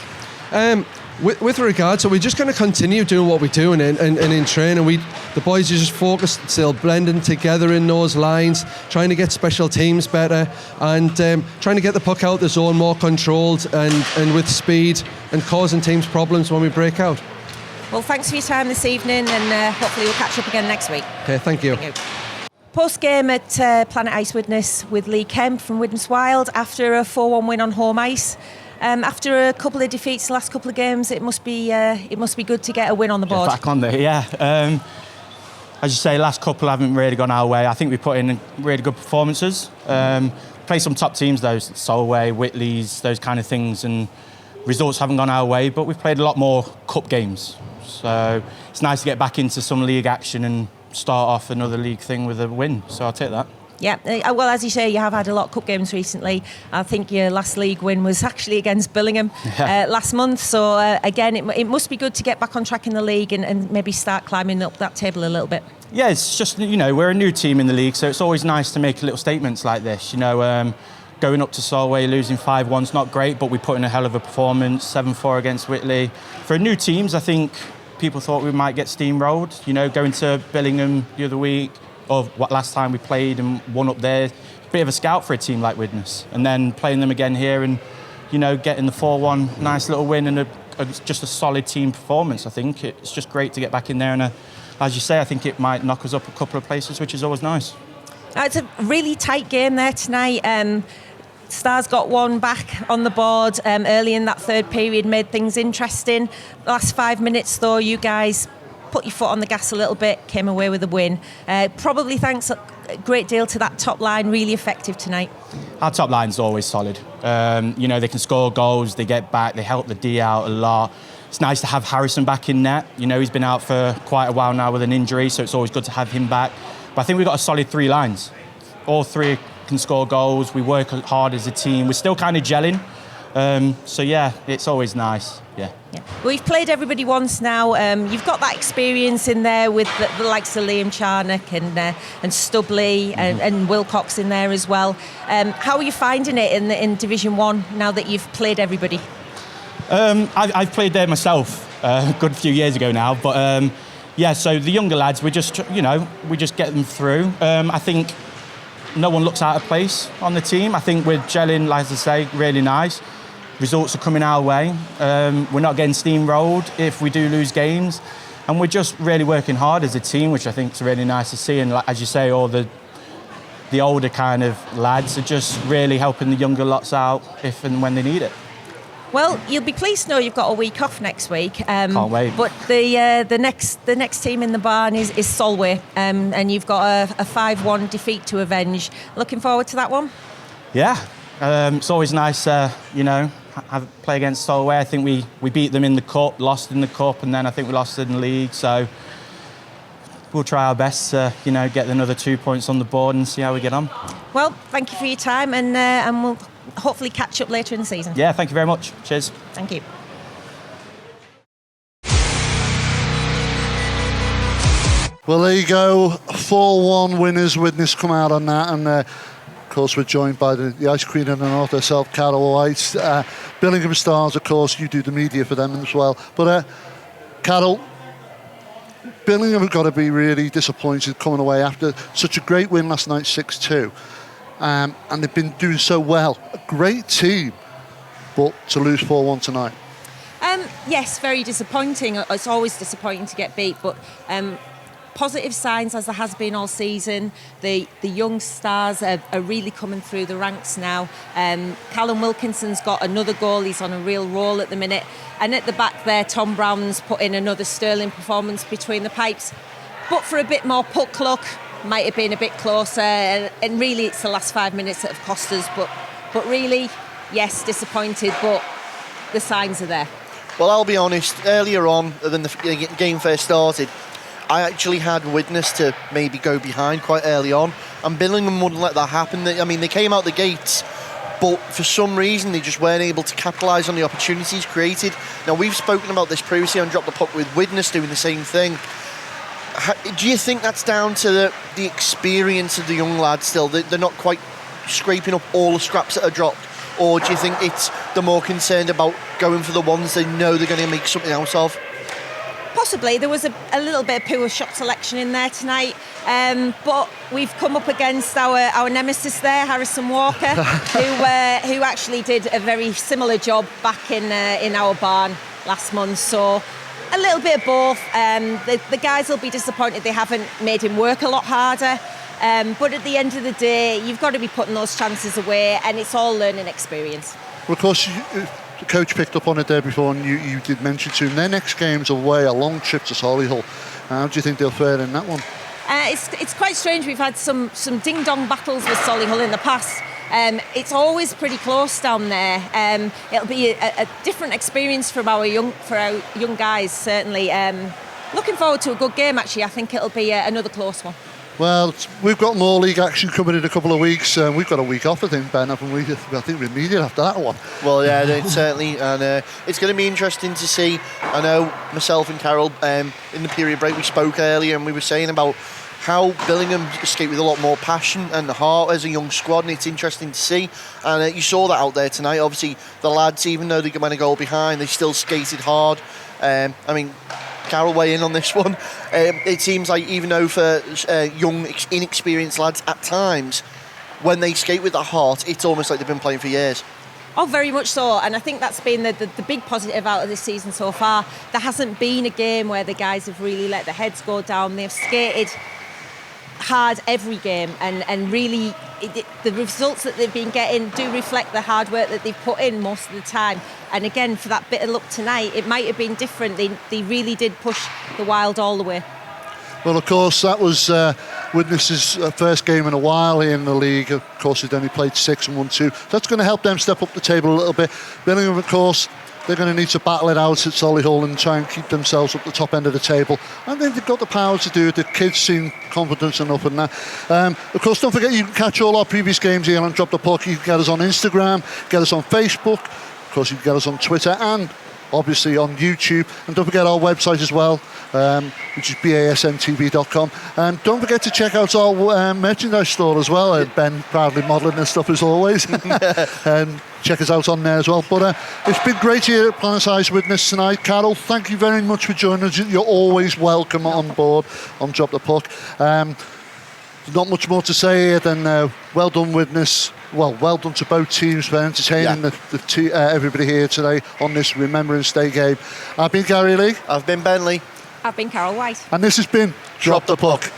With regard to, we're just going to continue doing what we're doing and in training. The boys are just focused, still blending together in those lines, trying to get special teams better, and trying to get the puck out the zone more controlled and with speed, and causing teams problems when we break out. Well, thanks for your time this evening, and hopefully we'll catch up again next week. Okay, thank you. Post-game at Planet Ice Widnes with Lee Kemp from Widnes Wild after a 4-1 win on home ice. After a couple of defeats the last couple of games, it must be good to get a win on the board. Get back on there, yeah. As you say, last couple haven't really gone our way. I think we put in really good performances. Play some top teams, those Solway, Whitley's, those kind of things, and results haven't gone our way, but we've played a lot more cup games. So it's nice to get back into some league action and start off another league thing with a win. So I'll take that. Yeah, well, as you say, you have had a lot of cup games recently. I think your last league win was actually against Billingham last month. So again, it must be good to get back on track in the league and maybe start climbing up that table a little bit. Yeah, it's just, you know, we're a new team in the league, so it's always nice to make little statements like this. You know, going up to Solway, losing 5-1's not great, but we put in a hell of a performance, 7-4 against Whitley. For new teams, I think people thought we might get steamrolled. You know, going to Billingham the other week, or what last time we played and won up there, bit of a scout for a team like Widnes, and then playing them again here and, you know, getting the 4-1 nice little win and just a solid team performance. I think it's just great to get back in there, and as you say, I think it might knock us up a couple of places, which is always nice. It's a really tight game there tonight. Stars got one back on the board early in that third period, made things interesting. The last 5 minutes though, you guys put your foot on the gas a little bit, came away with a win. Probably thanks a great deal to that top line, really effective tonight. Our top line's always solid. You know, they can score goals, they get back, they help the D out a lot. It's nice to have Harrison back in net. You know, he's been out for quite a while now with an injury, so it's always good to have him back. But I think we've got a solid three lines. All three can score goals, we work hard as a team. We're still kind of gelling. So yeah, it's always nice. Yeah. Well, we've played everybody once now. You've got that experience in there with the likes of Liam Charnock and Stubley and Wilcox in there as well. How are you finding it in Division 1 now that you've played everybody? I've played there myself a good few years ago now, but yeah. So the younger lads, we just get them through. I think no one looks out of place on the team. I think we're gelling, like I say, really nice. Results are coming our way. We're not getting steamrolled if we do lose games. and we're just really working hard as a team, which I think is really nice to see. And like, as you say, all the older kind of lads are just really helping the younger lots out if and when they need it. Well, you'll be pleased to know you've got a week off next week. Can't wait. But the next team in the barn is Solway, and you've got a 5-1 defeat to avenge. Looking forward to that one? Yeah, it's always nice, play against Solway. I think we beat them in the cup, lost in the cup, and then I think we lost in the league. So we'll try our best to, get another 2 points on the board and see how we get on. Well, thank you for your time, and we'll hopefully catch up later in the season. Yeah, thank you very much. Cheers. Thank you. Well, there you go. 4-1 winners. Widnes come out on that, and of course we're joined by the Ice Queen of the North herself, Carol White. Billingham Stars, of course, you do the media for them as well. But Carol, Billingham have got to be really disappointed coming away after such a great win last night, 6-2. And they've been doing so well. A great team, but to lose 4-1 tonight. Yes, very disappointing. It's always disappointing to get beat, but positive signs as there has been all season. The young stars are really coming through the ranks now. Callum Wilkinson's got another goal. He's on a real roll at the minute. And at the back there, Tom Brown's put in another sterling performance between the pipes. But for a bit more puck luck, might have been a bit closer. And really, it's the last 5 minutes that have cost us. But really, yes, disappointed, but the signs are there. Well, I'll be honest, earlier on, when the game first started, I actually had Widnes to maybe go behind quite early on, and Billingham wouldn't let that happen. They came out the gates, but for some reason they just weren't able to capitalise on the opportunities created. Now, we've spoken about this previously on Drop the Puck with Widnes doing the same thing. Do you think that's down to the experience of the young lads still? They're not quite scraping up all the scraps that are dropped? Or do you think it's they're more concerned about going for the ones they know they're going to make something out of? Possibly. There was a little bit of poor shot selection in there tonight, but we've come up against our nemesis there, Harrison Walker, who actually did a very similar job back in our barn last month. So a little bit of both. The guys will be disappointed they haven't made him work a lot harder. But at the end of the day, you've got to be putting those chances away, and it's all learning experience. Well, of course, the coach picked up on it there before, and you did mention to him their next game's away, a long trip to Solihull. How do you think they'll fare in that one? It's quite strange. We've had some ding-dong battles with Solihull in the past. It's always pretty close down there. It'll be a different experience for our young guys, certainly. Looking forward to a good game, actually. I think it'll be another close one. Well, we've got more league action coming in a couple of weeks. We've got a week off, I think, Ben, haven't we? I think we're immediate after that one. Well, yeah, certainly. And it's going to be interesting to see. I know myself and Carol, in the period break, we spoke earlier and we were saying about how Billingham escaped with a lot more passion and heart as a young squad, and it's interesting to see. And you saw that out there tonight. Obviously, the lads, even though they went a goal behind, they still skated hard. Carol, weigh in on this one. It seems like even though for young, inexperienced lads, at times, when they skate with their heart, it's almost like they've been playing for years. Oh, very much so. And I think that's been the big positive out of this season so far. There hasn't been a game where the guys have really let their heads go down. They've skated hard every game, and really the results that they've been getting do reflect the hard work that they've put in most of the time. And again, for that bit of luck tonight, it might have been different. They really did push the Wild all the way. Well, of course, that was Widnes's first game in a while here in the league. Of course, they'd only played 6 and won 2. That's going to help them step up the table a little bit. Billingham, of course, they're going to need to battle it out at Solihull and try and keep themselves up the top end of the table. I think they've got the power to do it. The kids seem confident enough in that. Of course, don't forget you can catch all our previous games here on Drop the Puck. You can get us on Instagram, get us on Facebook. Of course, you can get us on Twitter and obviously on YouTube. And don't forget our website as well, which is basntv.com. And don't forget to check out our merchandise store as well. Ben proudly modelling this stuff as always. And check us out on there as well. But it's been great here at Planet Ice Widnes tonight. Carol, thank you very much for joining us. You're always welcome on board on Drop the Puck. Not much more to say here than well done, Widnes. Well done to both teams for entertaining everybody here today on this Remembrance Day game. I've been Gary Lee. I've been Ben Lee. I've been Carol White. And this has been Drop the Puck.